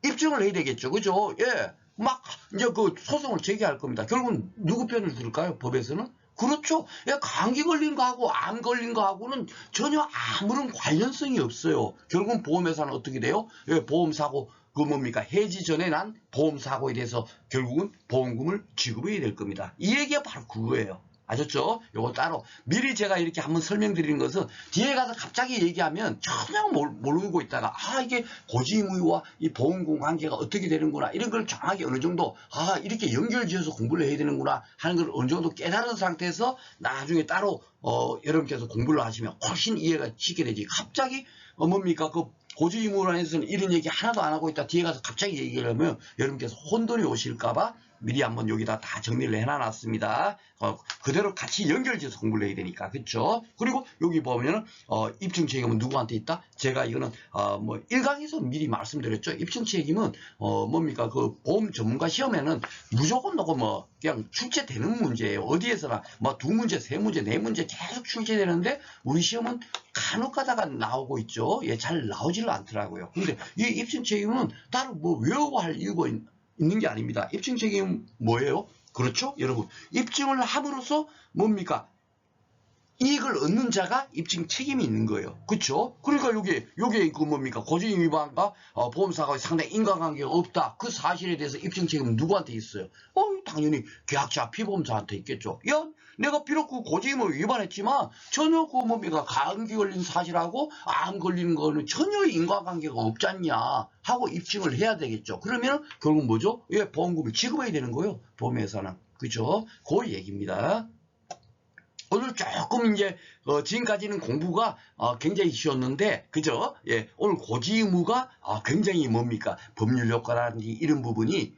입증을 해야 되겠죠. 그죠? 예. 막 이제 그 소송을 제기할 겁니다. 결국은 누구 편을 들을까요? 법에서는? 그렇죠. 예, 감기 걸린 거하고 암 걸린 거하고는 전혀 아무런 관련성이 없어요. 결국은 보험회사는 어떻게 돼요? 예, 보험사고 그 뭡니까? 해지 전에 난 보험사고에 대해서 결국은 보험금을 지급해야 될 겁니다. 이 얘기가 바로 그거예요. 아셨죠? 요거 따로 미리 제가 이렇게 한번 설명드리는 것은 뒤에 가서 갑자기 얘기하면 전혀 모르고 있다가 이게 고지의무와 이 보험금 관계가 어떻게 되는구나 이런 걸 정확히 어느 정도 이렇게 연결지어서 공부를 해야 되는구나 하는 걸 어느 정도 깨달은 상태에서 나중에 따로 여러분께서 공부를 하시면 훨씬 이해가 쉽게 되지. 갑자기 뭡니까 그 고지의무란에서는 이런 얘기 하나도 안 하고 있다 뒤에 가서 갑자기 얘기를 하면 여러분께서 혼돈이 오실까봐 미리 한번 여기다 다 정리를 해놔놨습니다. 그대로 같이 연결지어서 공부를 해야 되니까. 그쵸? 그리고 여기 보면은, 입증 책임은 누구한테 있다? 제가 이거는, 1강에서 미리 말씀드렸죠. 입증 책임은, 뭡니까? 그 보험 전문가 시험에는 무조건 그냥 출제되는 문제예요. 어디에서나, 2문제, 3문제, 4문제 계속 출제되는데, 우리 시험은 간혹 가다가 나오고 있죠. 예, 잘 나오지를 않더라고요. 근데 이 입증 책임은 따로 외우고 할 이유가 있는 게 아닙니다. 입증 책임은 뭐예요? 그렇죠? 여러분, 입증을 함으로써 뭡니까? 이익을 얻는 자가 입증 책임이 있는 거예요. 그렇죠? 그러니까 요게 그 뭡니까? 고지의무 위반과 보험사고에 상당히 인과관계가 없다. 그 사실에 대해서 입증 책임은 누구한테 있어요? 당연히 계약자 피보험자한테 있겠죠. 야, 내가 비록 그 고지의무 위반했지만 전혀 그 뭡니까? 감기 걸린 사실하고 암 걸리는 거는 전혀 인과관계가 없지 않냐 하고 입증을 해야 되겠죠. 그러면 결국 뭐죠? 예, 보험금을 지급해야 되는 거예요. 보험회사는. 그죠? 그 얘기입니다. 오늘 조금 이제 지금까지는 공부가 굉장히 쉬웠는데 그죠? 예, 오늘 고지의무가 굉장히 뭡니까? 법률 효과라든지 이런 부분이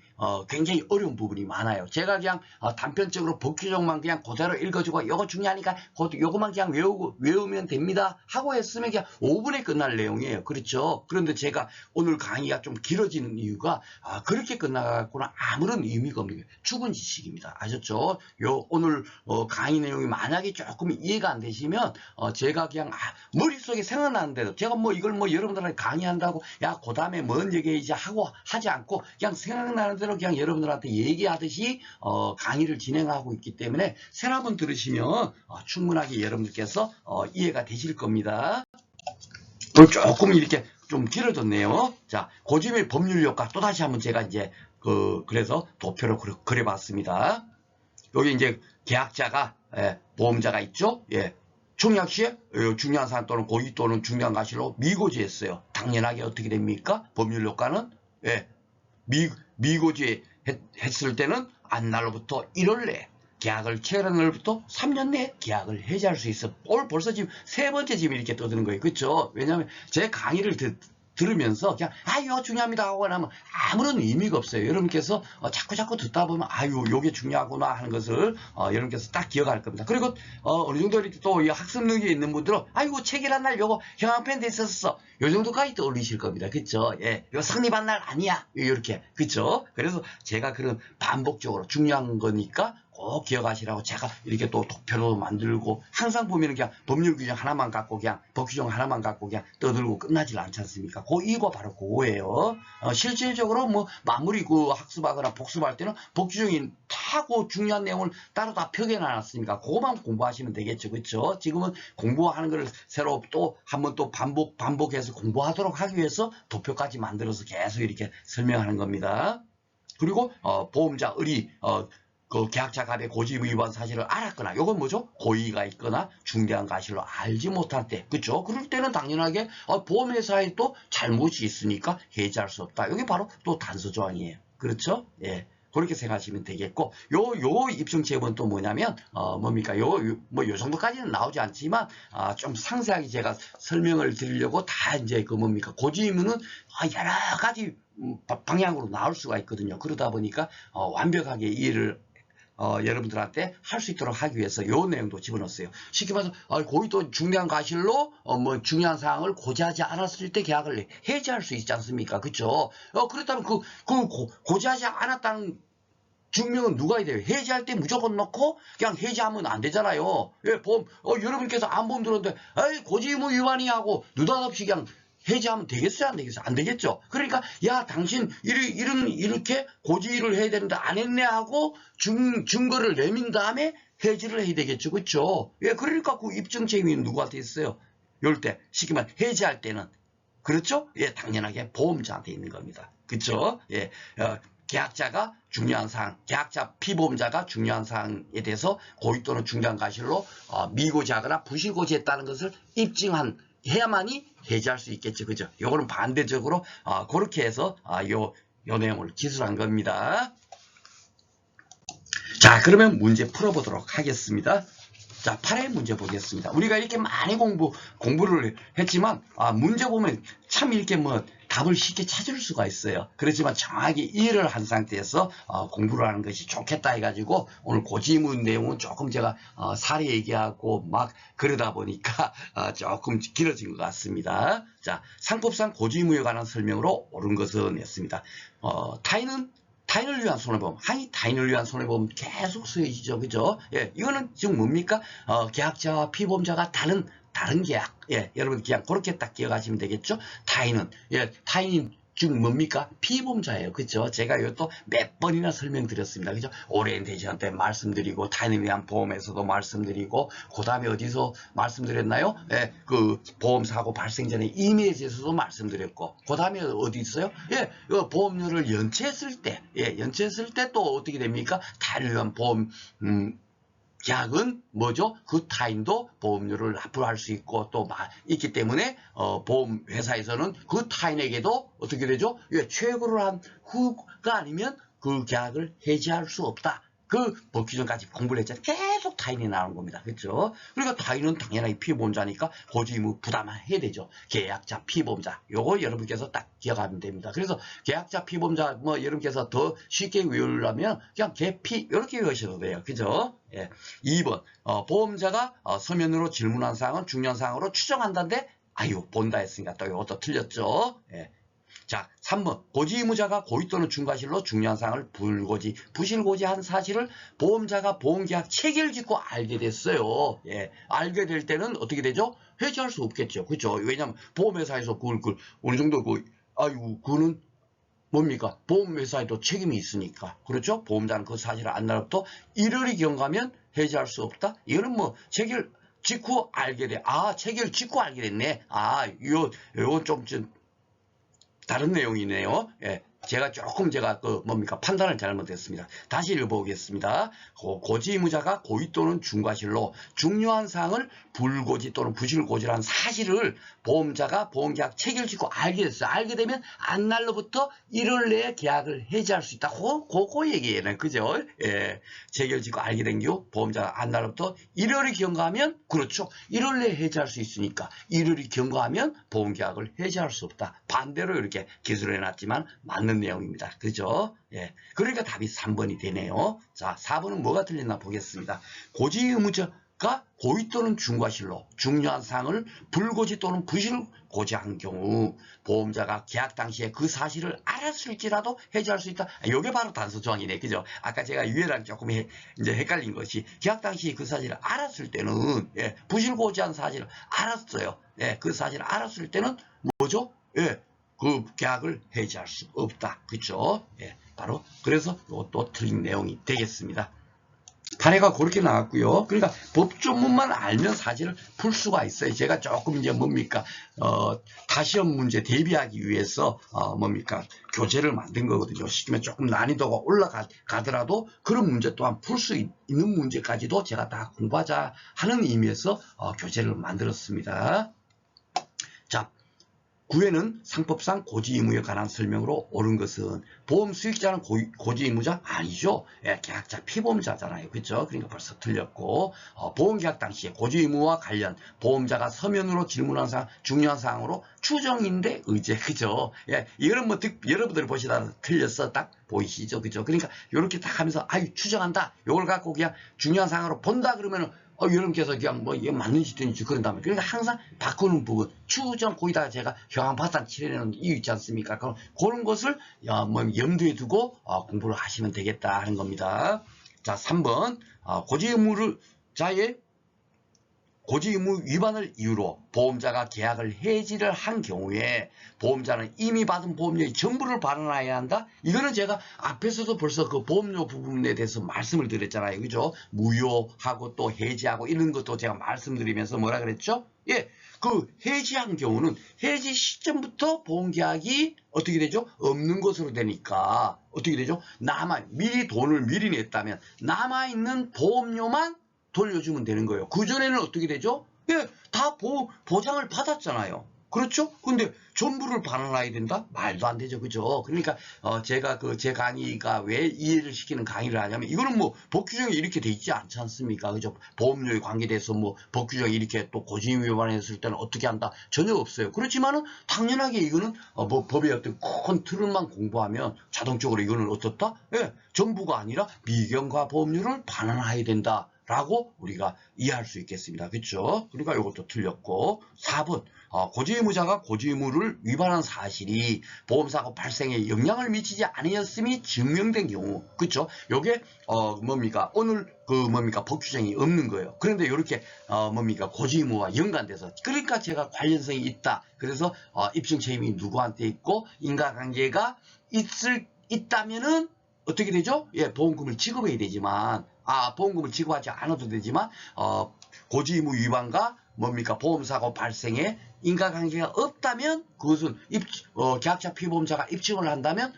굉장히 어려운 부분이 많아요. 제가 그냥 단편적으로 법규정만 그냥 그대로 읽어주고 요거 중요하니까 요거만 그냥 외우면 됩니다 하고 했으면 그냥 5분에 끝날 내용이에요. 그렇죠? 그런데 제가 오늘 강의가 좀 길어지는 이유가 그렇게 끝나가고는 아무런 의미가 없는 거예요. 죽은 지식입니다. 아셨죠? 오늘 강의 내용이 만약에 조금 이해가 안 되시면 제가 그냥 머릿속에 생각나는 대로 제가 이걸 여러분들한테 강의한다고 야 그 다음에 뭔 얘기해야지 하고 하지 않고 그냥 생각나는 대로 그냥 여러분들한테 얘기하듯이 강의를 진행하고 있기 때문에 세나 한번 들으시면 충분하게 여러분들께서 이해가 되실 겁니다. 오늘 조금 이렇게 좀 길어졌네요. 자, 고지의무 법률 효과 또다시 한번 제가 이제 그래서 도표로 그려봤습니다. 여기 이제 계약자가 보험자가 있죠. 예. 청약 시에 중요한 사안 또는 고의 또는 중요한 과실로 미고지했어요. 당연하게 어떻게 됩니까? 법률 효과는 미고지했을 때는 안날로부터 1월 내에 계약을 체결한 날부터 3년 내에 계약을 해지할 수 있어. 오늘 벌써 지금 3번째 지금 이렇게 떠드는 거예요. 그렇죠? 왜냐하면 제 강의를 들으면서 그냥 이거 중요합니다 하고 나면 아무런 의미가 없어요. 여러분께서 자꾸 듣다 보면 요게 중요하구나 하는 것을 여러분께서 딱 기억할 겁니다. 그리고 어느 정도 이렇게 또 학습 능력이 있는 분들은 이거 체결한 날 요거 형광펜 돼 있었어. 요 정도까지 떠올리실 겁니다. 그쵸? 예. 요 성립한 날 아니야. 이렇게. 그쵸? 그래서 제가 그런 반복적으로 중요한 거니까 꼭 기억하시라고 제가 이렇게 또 도표로 만들고 항상 보면 그냥 법률 규정 하나만 갖고 그냥 법 규정 하나만 갖고 그냥 떠들고 끝나질 않지 않습니까? 이거 바로 그거예요. 실질적으로 마무리 학습하거나 복습할 때는 법 규정이 타고 중요한 내용을 따로 다 표기해놨으니까 그거만 공부하시면 되겠죠. 그렇죠? 지금은 공부하는 걸 새로 또 한번 또 반복해서 공부하도록 하기 위해서 도표까지 만들어서 계속 이렇게 설명하는 겁니다. 그리고 보험자 의리 그 계약자 간의 고지의무 위반 사실을 알았거나 이건 뭐죠? 고의가 있거나 중대한 과실로 알지 못할 때 그렇죠? 그럴 때는 당연하게 보험회사에 또 잘못이 있으니까 해지할 수 없다. 이게 바로 또 단서 조항이에요. 그렇죠? 예. 그렇게 생각하시면 되겠고, 요 입증책은 또 뭐냐면, 뭡니까? 요 정도까지는 나오지 않지만, 좀 상세하게 제가 설명을 드리려고 다 이제 그 뭡니까? 고지의무는 여러 가지 방향으로 나올 수가 있거든요. 그러다 보니까, 완벽하게 이해를 여러분들한테 할 수 있도록 하기 위해서 요 내용도 집어넣었어요. 쉽게 말해서 고의도 중대한 과실로 뭐 중요한 사항을 고지하지 않았을 때 계약을 해지할 수 있지 않습니까? 그렇죠? 그렇다면 고지하지 않았다는 증명은 누가 해야 돼요? 해지할 때 무조건 넣고 그냥 해지하면 안 되잖아요. 예, 보험 여러분께서 안보험 들었는데 고지의무 위반이 하고 느닷없이 그냥 해지하면 되겠어요? 안 되겠어요? 안 되겠죠? 그러니까 야 당신 이렇게 고지를 해야 되는데 안 했네 하고 증거를 내민 다음에 해지를 해야 되겠죠. 그렇죠? 예, 그러니까 그 입증 책임이 누구한테 있어요? 이럴 때 쉽게 말해 해지할 때는 그렇죠? 예, 당연하게 보험자한테 있는 겁니다. 그렇죠? 예, 계약자가 중요한 사항, 계약자 피보험자가 중요한 사항에 대해서 고의 또는 중대한 과실로 미고지하거나 부실고지했다는 것을 입증해야만이 해지할 수 있겠죠. 그죠? 요거는 반대적으로 그렇게 해서 요 내용을 기술한 겁니다. 자, 그러면 문제 풀어보도록 하겠습니다. 자, 8회 문제 보겠습니다. 우리가 이렇게 많이 공부를 했지만, 문제 보면 참 이렇게 답을 쉽게 찾을 수가 있어요. 그렇지만 정확히 이해를 한 상태에서 공부를 하는 것이 좋겠다 해가지고, 오늘 고지의무 내용은 조금 제가 사례 얘기하고 막 그러다 보니까 조금 길어진 것 같습니다. 자, 상법상 고지의무에 관한 설명으로 옳은 것은 냈습니다. 타인을 위한 손해보험, 타인을 위한 손해보험 계속 쓰여지죠. 그죠? 예, 이거는 지금 뭡니까? 계약자와 피보험자가 다른 계약. 예, 여러분 그냥 그렇게 딱 기억하시면 되겠죠? 타인이 지금 뭡니까? 피보험자예요. 그죠? 제가 이것도 몇 번이나 설명드렸습니다. 그죠? 오리엔테이션 때 말씀드리고, 타인을 위한 보험에서도 말씀드리고, 그 다음에 어디서 말씀드렸나요? 예, 그 보험사고 발생 전에 이메일에서도 말씀드렸고, 그 다음에 어디 있어요? 예, 보험료를 연체했을 때, 연체했을 때 또 어떻게 됩니까? 타인을 위한 보험, 계약은 뭐죠? 그 타인도 보험료를 납부할 수 있고 또 있기 때문에 보험회사에서는 그 타인에게도 어떻게 되죠? 최고를 한 후가 아니면 그 계약을 해지할 수 없다. 그 법 규정까지 공부를 했잖아요. 계속 타인이 나오는 겁니다. 그렇죠? 그러니까 타인은 당연히 피보험자니까 고지의무 부담해야 되죠. 계약자, 피보험자. 요거 여러분께서 딱 기억하면 됩니다. 그래서 계약자, 피보험자 여러분께서 더 쉽게 외우려면 그냥 계피 이렇게 외우셔도 돼요. 그죠? 예. 2번 보험자가 서면으로 질문한 사항은 중요한 사항으로 추정한다는데 본다 했으니까 또 이것도 틀렸죠. 예. 자, 3번 고지의무자가 고의 또는 중과실로 중요한 사항을 부실고지한 사실을 보험자가 보험계약 체결 짓고 알게 됐어요. 예, 알게 될 때는 어떻게 되죠? 해지할 수 없겠죠. 그렇죠? 왜냐하면 보험회사에서 그걸 어느 정도 그거는 뭡니까? 보험회사에도 책임이 있으니까. 그렇죠? 보험자는 그 사실을 안날부터 일월이 경과하면 해지할 수 없다? 이거는 체결 직후 알게 돼. 체결 직후 알게 됐네. 이건 좀 다른 내용이네요. 예, 제가 판단을 잘못했습니다. 다시 읽어보겠습니다. 고지의무자가 고의 또는 중과실로 중요한 사항을 불고지 또는 부실고지라는 사실을 보험자가 보험계약 체결 짓고 알게 됐어요. 알게 되면 안날로부터 1월 내에 계약을 해지할 수 있다. 그 얘기예요. 그죠? 예, 체결 짓고 알게 된 경우 보험자가 안날로부터 1월이 경과하면 그렇죠. 1월 내에 해지할 수 있으니까 1월이 경과하면 보험계약을 해지할 수 없다. 반대로 이렇게 기술을 해놨지만 맞는 내용입니다. 그죠? 예. 그러니까 답이 3번이 되네요. 자, 4번은 뭐가 틀렸나 보겠습니다. 고지의무자가 고의 또는 중과실로 중요한 사항을 불고지 또는 부실고지한 경우 보험자가 계약 당시에 그 사실을 알았을지라도 해지할 수 있다. 이게 바로 단서 조항이네. 그죠? 아까 제가 위에랑 조금 이제 헷갈린 것이 계약 당시에 그 사실을 알았을 때는 부실고지한 사실을 알았어요. 그 사실을 알았을 때는 뭐죠? 그 계약을 해지할 수 없다. 그렇죠? 바로 그래서 이것도 틀린 내용이 되겠습니다. 8회가 그렇게 나왔고요. 그러니까 법조문만 알면 사실을 풀 수가 있어요. 제가 조금 이제 타시험 문제 대비하기 위해서 교재를 만든 거거든요. 시키면 조금 난이도가 올라가더라도 그런 문제 또한 풀 수 있는 문제까지도 제가 다 공부하자 하는 의미에서 교재를 만들었습니다. 자, 9회는 상법상 고지의무에 관한 설명으로 옳은 것은 보험 수익자는 고지의무자 아니죠. 예, 계약자 피보험자잖아요. 그렇죠? 그러니까 벌써 틀렸고 보험계약 당시에 고지의무와 관련 보험자가 서면으로 질문한 사항 중요한 사항으로 추정인데 의제 그죠? 예, 이거는 뭐 여러분들 보시다 틀렸어 딱 보이시죠? 그죠? 그러니까 이렇게 딱 하면서 아유 추정한다. 이걸 갖고 그냥 중요한 사항으로 본다 그러면은 여러분께서 그냥 뭐 이게 맞는지 틀린지 그런 다음에 그러니까 항상 바꾸는 부분 추정 거기다가 제가 형황파산 칠해내는 이유 있지 않습니까? 그런 것을 뭐 염두에 두고 공부를 하시면 되겠다 하는 겁니다. 자 3번 고지의무 위반을 이유로 보험자가 계약을 해지를 한 경우에 보험자는 이미 받은 보험료의 전부를 반환해야 한다. 이거는 제가 앞에서도 벌써 그 보험료 부분에 대해서 말씀을 드렸잖아요. 그죠? 무효하고 또 해지하고 이런 것도 제가 말씀드리면서 뭐라 그랬죠? 예, 그 해지한 경우는 해지 시점부터 보험계약이 어떻게 되죠? 없는 것으로 되니까 어떻게 되죠? 미리 돈을 미리 냈다면 남아있는 보험료만 돌려주면 되는 거예요. 그전에는 어떻게 되죠? 예, 다 보장을 받았잖아요. 그렇죠? 근데 전부를 반환해야 된다? 말도 안 되죠. 그죠? 그러니까 제가 제 강의가 왜 이해를 시키는 강의를 하냐면 이거는 뭐 법규정에 이렇게 돼 있지 않지 않습니까? 그죠? 보험료에 관계돼서 뭐 법규정에 이렇게 또 고지의무 위반했을 때는 어떻게 한다? 전혀 없어요. 그렇지만은 당연하게 이거는 뭐 법의 어떤 큰 틀을만 공부하면 자동적으로 이거는 어떻다? 예, 전부가 아니라 미경과 보험료를 반환해야 된다. 라고 우리가 이해할 수 있겠습니다. 그렇죠? 그러니까 이것도 틀렸고 4번 고지의무자가 고지의무를 위반한 사실이 보험사고 발생에 영향을 미치지 않았음이 증명된 경우 그렇죠? 요게 뭡니까? 오늘 법규정이 없는 거예요. 그런데 이렇게 고지의무와 연관돼서 그러니까 제가 관련성이 있다. 그래서 입증 책임이 누구한테 있고 인과관계가 있다면은 어떻게 되죠? 예, 보험금을 지급해야 되지만 보험금을 지급하지 않아도 되지만 고지의무 위반과 보험사고 발생에 인과관계가 없다면 그것은 계약자 피보험자가 입증을 한다면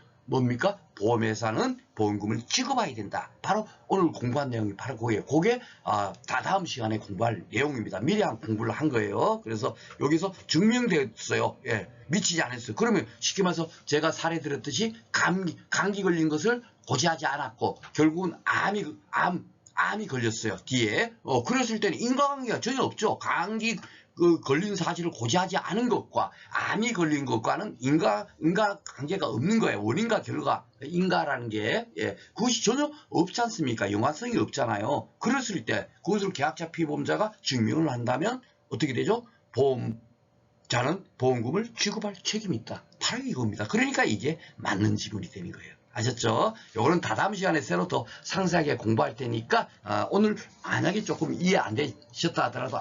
보험회사는 보험금을 지급해야 된다. 바로 오늘 공부한 내용이 바로 그게 다음 시간에 공부할 내용입니다. 미리 공부를 한 거예요. 그래서 여기서 증명됐어요. 예, 미치지 않았어요. 그러면 쉽게 말해서 제가 사례 들었듯이 감기 걸린 것을 고지하지 않았고 결국은 암이 걸렸어요. 뒤에. 그랬을 때는 인과관계가 전혀 없죠. 감기 걸린 사실을 고지하지 않은 것과 암이 걸린 것과는 인과관계가 없는 거예요. 원인과 결과. 인과라는 게 그것이 전혀 없지 않습니까? 연관성이 없잖아요. 그랬을 때 그것을 계약자 피보험자가 증명을 한다면 어떻게 되죠? 보험자는 보험금을 지급할 책임이 있다. 바로 이겁니다. 그러니까 이게 맞는 지문이 되는 거예요. 아셨죠? 요거는 다음 시간에 새로 더 상세하게 공부할 테니까 오늘 만약에 조금 이해 안 되셨다 하더라도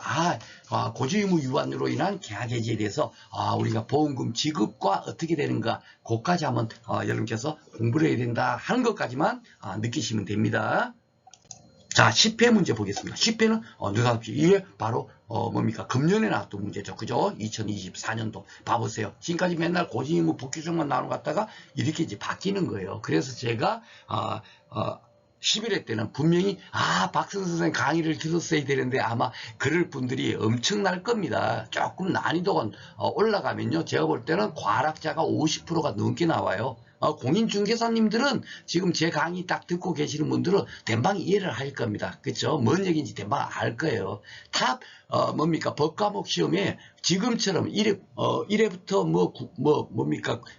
고지의무 위반으로 인한 계약 해지에 대해서 우리가 보험금 지급과 어떻게 되는가 그것까지 한번 여러분께서 공부를 해야 된다 하는 것까지만 느끼시면 됩니다. 자, 10회 문제 보겠습니다. 10회는 느닷없이 이게 바로 금년에 나왔던 문제죠. 그죠? 2024년도. 봐보세요. 지금까지 맨날 고지의무 법규정만 나오는 것 같다가 이렇게 이제 바뀌는 거예요. 그래서 제가 11회 때는 분명히 박승 선생님 강의를 들었어야 되는데 아마 그럴 분들이 엄청날 겁니다. 조금 난이도가 올라가면요. 제가 볼 때는 과락자가 50%가 넘게 나와요. 공인중개사님들은 지금 제 강의 딱 듣고 계시는 분들은 된방 이해를 할 겁니다. 그렇죠? 뭔 얘기인지 된방 알 거예요. 법과목 시험에 지금처럼 1회부터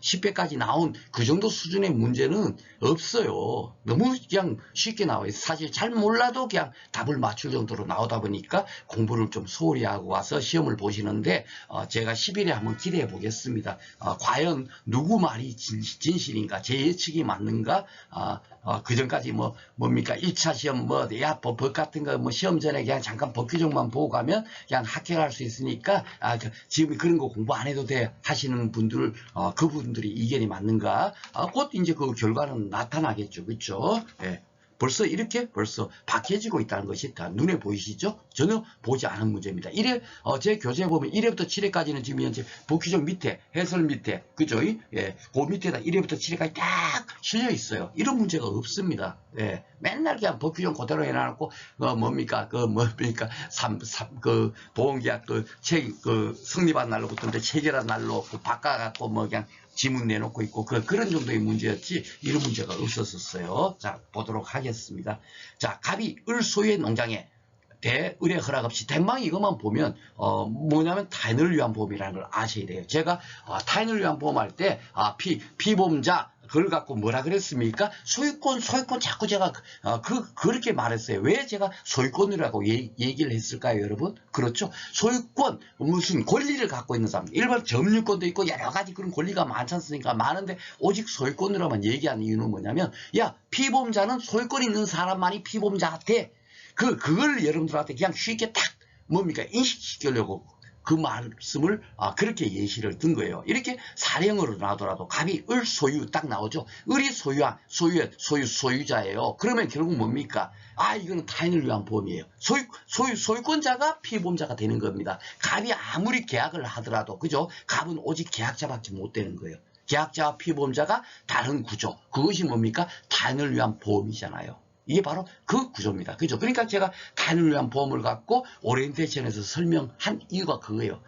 10회까지 나온 그 정도 수준의 문제는 없어요. 너무 그냥 쉽게 나와요. 사실 잘 몰라도 그냥 답을 맞출 정도로 나오다 보니까 공부를 좀 소홀히 하고 와서 시험을 보시는데 제가 10일에 한번 기대해 보겠습니다. 과연 누구 말이 진실인가? 제 예측이 맞는가? 그 전까지 1차 시험 법 같은 거 시험 전에 그냥 잠깐 법 규정만 보고 가면 그냥 합격할 수 있으니까 지금 그런 거 공부 안 해도 돼 하시는 분들 그분들이 이견이 맞는가? 곧 이제 그 결과는 나타나겠죠. 그렇죠? 예. 벌써 이렇게 벌써 박해지고 있다는 것이 다 눈에 보이시죠? 전혀 보지 않은 문제입니다. 제 교재에 보면 1회부터 7회까지는 지금 현재 복귀적 밑에, 해설 밑에, 그죠? 예, 그 밑에다 1회부터 7회까지 딱 실려 있어요. 이런 문제가 없습니다. 예, 맨날 그냥 복귀적 그대로 해놔놓고, 보험계약 성립한 날로부터 체결한 날로 바꿔갖고 그냥 지문 내놓고 있고 그런 정도의 문제였지 이런 문제가 없었어요. 자, 보도록 하겠습니다. 자, 갑이 을 소유의 농장에 의뢰 허락 없이 대망 이것만 보면 뭐냐면 타인을 위한 보험이라는 걸 아셔야 돼요. 제가 타인을 위한 보험할 때 피보험자 그걸 갖고 뭐라 그랬습니까? 소유권 자꾸 제가 그렇게 말했어요. 왜 제가 소유권이라고 얘기를 했을까요, 여러분? 그렇죠? 소유권 무슨 권리를 갖고 있는 사람, 일반 점유권도 있고 여러 가지 그런 권리가 많지 않습니까? 많은데 오직 소유권이라만 얘기하는 이유는 뭐냐면, 야, 피보험자는 소유권 있는 사람만이 피보험자가 돼. 그걸 여러분들한테 그냥 쉽게 딱 인식시키려고 그 말씀을 그렇게 예시를 든 거예요. 이렇게 사령으로 나오더라도 갑이 을 소유 딱 나오죠. 을이 소유자예요. 그러면 결국 뭡니까? 이거는 타인을 위한 보험이에요. 소유권자가 피보험자가 되는 겁니다. 갑이 아무리 계약을 하더라도, 그죠? 갑은 오직 계약자밖에 못 되는 거예요. 계약자와 피보험자가 다른 구조. 그것이 뭡니까? 타인을 위한 보험이잖아요. 이게 바로 그 구조입니다. 그죠? 그러니까 제가 타인을 위한 보험을 갖고 오리엔테이션에서 설명한 이유가 그거예요.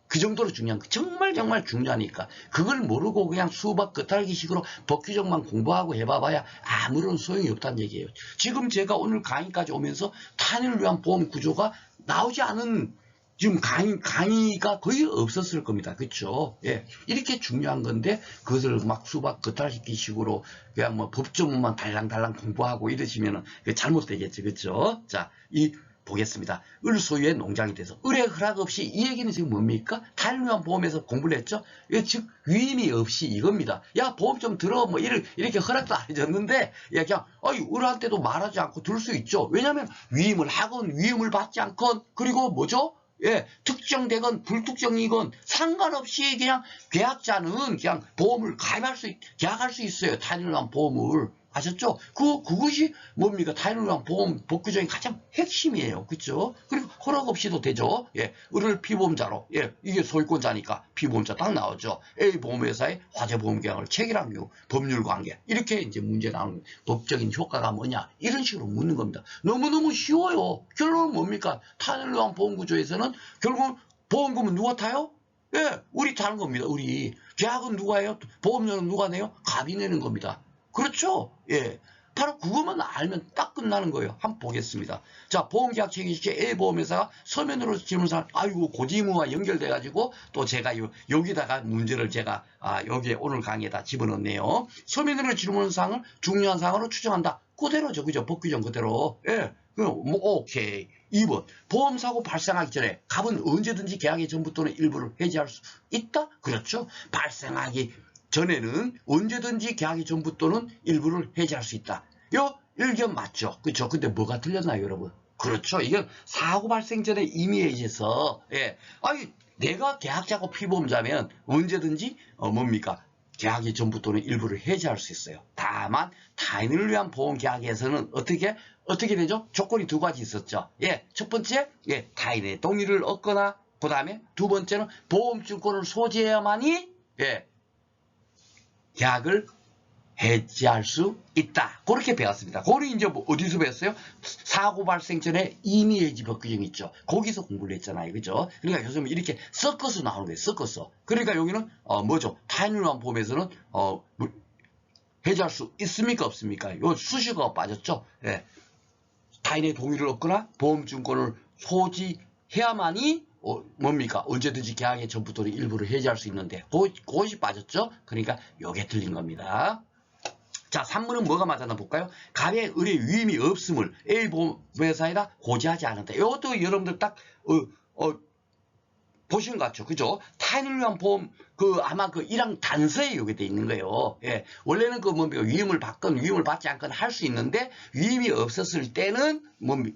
그 정도로 중요한, 정말 중요하니까. 그걸 모르고 그냥 수박 겉핥기식으로 법규정만 공부하고 해봐봐야 아무런 소용이 없다는 얘기예요. 지금 제가 오늘 강의까지 오면서 타인을 위한 보험 구조가 나오지 않은 지금 강의가 거의 없었을 겁니다. 그렇죠? 예. 이렇게 중요한 건데 그것을 막 수박 겉핥기 식으로 그냥 법조문만 달랑달랑 공부하고 이러시면은 잘못되겠죠. 그렇죠? 자, 보겠습니다. 을 소유의 농장이 돼서 을의 허락 없이, 이 얘기는 지금 뭡니까? 타인을 위한 보험에서 공부를 했죠? 즉 위임이 없이 이겁니다. 야, 보험 좀 들어 이렇게 허락도 안 해줬는데 그냥 을한테도 말하지 않고 들 수 있죠. 왜냐하면 위임을 하건 위임을 받지 않건, 그리고 뭐죠? 예, 특정되건 불특정이건 상관없이 그냥 계약자는 그냥 보험을 계약할 수 있어요. 타인을 위한 보험을. 아셨죠? 그것이 뭡니까? 타인을 위한 보험 복귀적인 가장 핵심이에요. 그렇죠? 그리고 허락 없이도 되죠. 예, 을을 피보험자로, 예, 이게 소유권자니까 피보험자 딱 나오죠. A 보험회사의 화재보험 계약을 체결한 경우 법률 관계, 이렇게 이제 문제 나오는 법적인 효과가 뭐냐, 이런 식으로 묻는 겁니다. 너무너무 쉬워요. 결론은 뭡니까? 타인을 위한 보험 구조에서는 결국은 보험금은 누가 타요? 예, 을이 타는 겁니다. 을이. 계약은 누가 해요? 보험료는 누가 내요? 갑이 내는 겁니다. 그렇죠? 예. 바로 그것만 알면 딱 끝나는 거예요. 한번 보겠습니다. 자, 보험계약 체결 시에 A보험회사가 서면으로 질문사항, 고지의무와 연결돼가지고 또 제가 여기다가 문제를 제가 여기에 오늘 강의에다 집어넣네요. 서면으로 질문사항을 중요한 사항으로 추정한다. 그대로죠. 그죠? 법규정 그대로. 예. 그럼 오케이. 2번. 보험사고 발생하기 전에 갑은 언제든지 계약의 전부 또는 일부를 해지할 수 있다? 그렇죠? 발생하기 전에는 언제든지 계약의 전부 또는 일부를 해지할 수 있다. 요 일견 맞죠? 그렇죠? 근데 뭐가 틀렸나요, 여러분? 그렇죠. 이건 사고 발생 전에 이미 해지해서, 예. 내가 계약자고 피보험자면 언제든지 뭡니까? 계약의 전부 또는 일부를 해지할 수 있어요. 다만 타인을 위한 보험 계약에서는 어떻게 되죠? 조건이 두 가지 있었죠. 예. 첫 번째, 예, 타인의 동의를 얻거나, 그 다음에 두 번째는 보험증권을 소지해야만이, 예, 계약을 해지할 수 있다. 그렇게 배웠습니다. 그걸 이제 어디서 배웠어요? 사고 발생 전에 임의 해지 법규정 있죠. 거기서 공부를 했잖아요. 그죠? 그러니까 요즘 이렇게 섞어서 나오는 거예요. 섞어서. 그러니까 여기는 뭐죠? 타인을 위한 보험에서는 해지할 수 있습니까? 없습니까? 요 수식어가 빠졌죠. 예. 타인의 동의를 얻거나 보험증권을 소지해야만이 뭡니까? 언제든지 계약의 전부 또는 일부를 해지할 수 있는데 그것이 빠졌죠? 그러니까 요게 틀린 겁니다. 자, 3번은 뭐가 맞았나 볼까요? 갑의 의뢰 위임이 없음을 A보험회사에다 고지하지 않았다. 이것도 여러분들 딱 보신 것 같죠? 그죠? 타인을 위한 보험, 아마 1항 단서에 여기 돼 있는 거예요. 예. 원래는 위임을 받건 위임을 받지 않건 할 수 있는데, 위임이 없었을 때는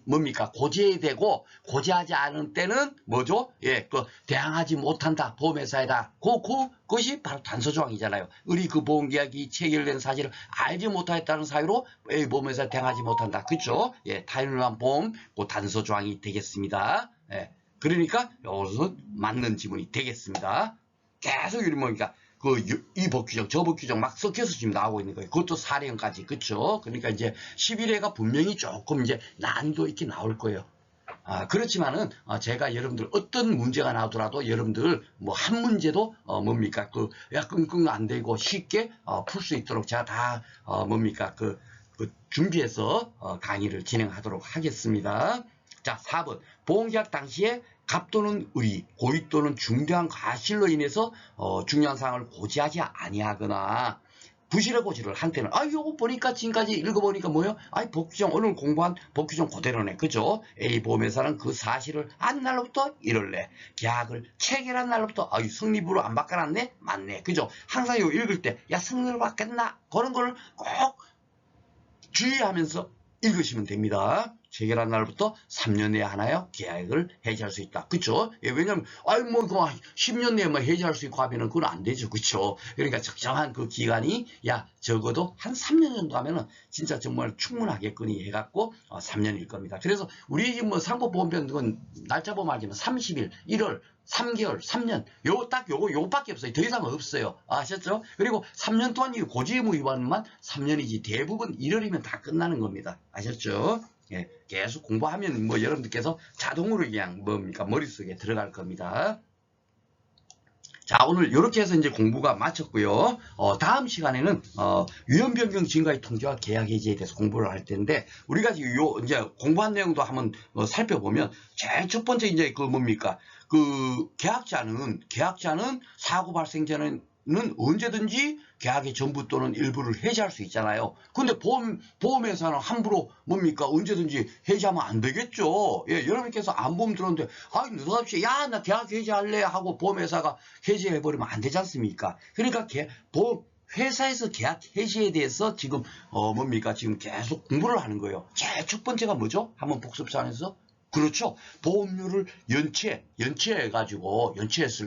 뭡니까? 고지되고, 고지하지 않은 때는 뭐죠? 예. 대항하지 못한다. 보험회사에다. 그것이 바로 단서조항이잖아요. 우리 보험계약이 체결된 사실을 알지 못하였다는 사유로 보험회사에 대항하지 못한다. 그죠? 예. 타인을 위한 보험, 단서조항이 되겠습니다. 예. 그러니까 여기서 맞는 지문이 되겠습니다. 계속 뭡니까? 이 법규정, 저 법규정 막 섞여서 지금 나오고 있는 거예요. 그것도 사례형까지. 그쵸? 그러니까 이제 11회가 분명히 조금 이제 난이도 있게 나올 거예요. 그렇지만은, 제가 여러분들 어떤 문제가 나오더라도 여러분들 한 문제도, 끙끙 안 되고 쉽게, 풀 수 있도록 제가 다, 준비해서, 강의를 진행하도록 하겠습니다. 자, 4번. 보험계약 당시에 갑 또는 의, 고의 또는 중대한 과실로 인해서 중요한 사항을 고지하지 아니하거나 부실의 고지를 한때는 요거 보니까 지금까지 읽어보니까 뭐요? 법규정 오늘 공부한 법규정 그대로네. 그죠? A 보험회사는 그 사실을 안 날로부터 이럴래. 계약을 체결한 날로부터 성립으로 안 바꿔놨네? 맞네. 그죠? 항상 이거 읽을 때 성립을 바꿨나? 그런 거를 꼭 주의하면서 읽으시면 됩니다. 체결한 날부터 3년 내에 하나요? 계약을 해지할 수 있다. 그쵸? 예, 왜냐면, 10년 내에 해지할 수 있고 하면은 그건 안 되죠. 그쵸? 그러니까 적정한 기간이, 적어도 한 3년 정도 하면은 진짜 정말 충분하겠거니 해갖고, 3년일 겁니다. 그래서 우리 상법보험편 그건 날짜 보면 알지만 30일, 1월, 3개월, 3년, 요거밖에 없어요. 더 이상 없어요. 아셨죠? 그리고 3년 동안 이 고지의무 위반만 3년이지 대부분 1월이면 다 끝나는 겁니다. 아셨죠? 예, 계속 공부하면 여러분들께서 자동으로 그냥 머릿속에 들어갈 겁니다. 자, 오늘 이렇게 해서 이제 공부가 마쳤고요. 다음 시간에는 위험 변경 증가의 통지와 계약 해지에 대해서 공부를 할 텐데 우리가 이제 공부한 내용도 한번 살펴보면 제일 첫 번째 이제 계약자는 사고 발생 전에는 언제든지 계약의 전부 또는 일부를 해지할 수 있잖아요. 근데 보험회사는 함부로 언제든지 해지하면 안 되겠죠. 예, 여러분께서 안보험 들었는데, 느닷없이, 나 계약 해지할래 하고 보험회사가 해지해버리면 안 되지 않습니까? 그러니까 회사에서 계약 해지에 대해서 지금, 지금 계속 공부를 하는 거예요. 제일 첫 번째가 뭐죠? 한번 복습사안에서. 그렇죠. 보험료를 연체했을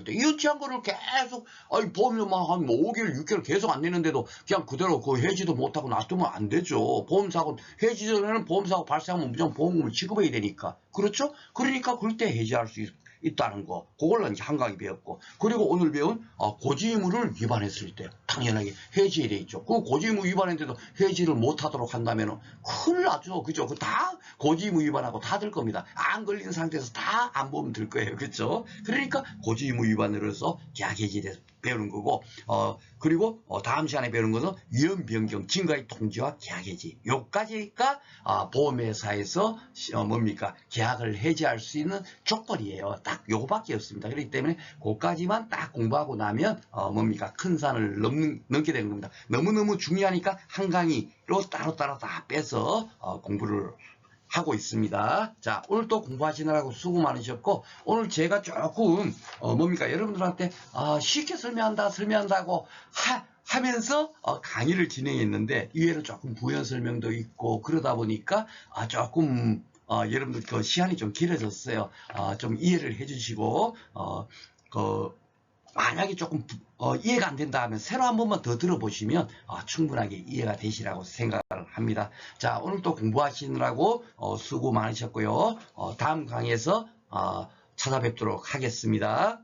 때, 연체한 거를 계속, 보험료만 한 5개월, 6개월 계속 안 내는데도 그냥 그대로 해지도 못하고 놔두면 안 되죠. 해지 전에는 보험사고 발생하면 무조건 보험금을 지급해야 되니까. 그렇죠? 그러니까 그럴 때 해지할 수 있다는 거. 그걸로 이제 한강이 배웠고. 그리고 오늘 배운 고지의무를 위반했을 때 당연하게 해지해야 되겠죠. 그 고지의무 위반했는데도 해지를 못하도록 한다면 큰일 나죠. 그죠? 다 고지의무 위반하고 다 들 겁니다. 안 걸린 상태에서 다 안 보면 들 거예요. 그렇죠? 그러니까 고지의무 위반으로서 계약 해지에 대해서 배우는 거고, 그리고 다음 시간에 배우는 것은 위험 변경 증가의 통지와 계약 해지. 요까지가 보험회사에서 계약을 해지할 수 있는 조건이에요. 딱 요거밖에 없습니다. 그렇기 때문에 그까지만 딱 공부하고 나면 큰 산을 넘게 되는 겁니다. 너무너무 중요하니까 한 강의로 따로따로 다 빼서 공부를 하고 있습니다. 자, 오늘 또 공부하시느라고 수고 많으셨고, 오늘 제가 조금, 여러분들한테, 쉽게 설명한다고 하면서, 강의를 진행했는데, 이외에는 조금 부연 설명도 있고, 그러다 보니까, 조금, 여러분들 시간이 좀 길어졌어요. 좀 이해를 해주시고, 만약에 조금 이해가 안 된다 하면 새로 한 번만 더 들어보시면 충분하게 이해가 되시라고 생각을 합니다. 자, 오늘 또 공부하시느라고 수고 많으셨고요. 다음 강의에서 찾아뵙도록 하겠습니다.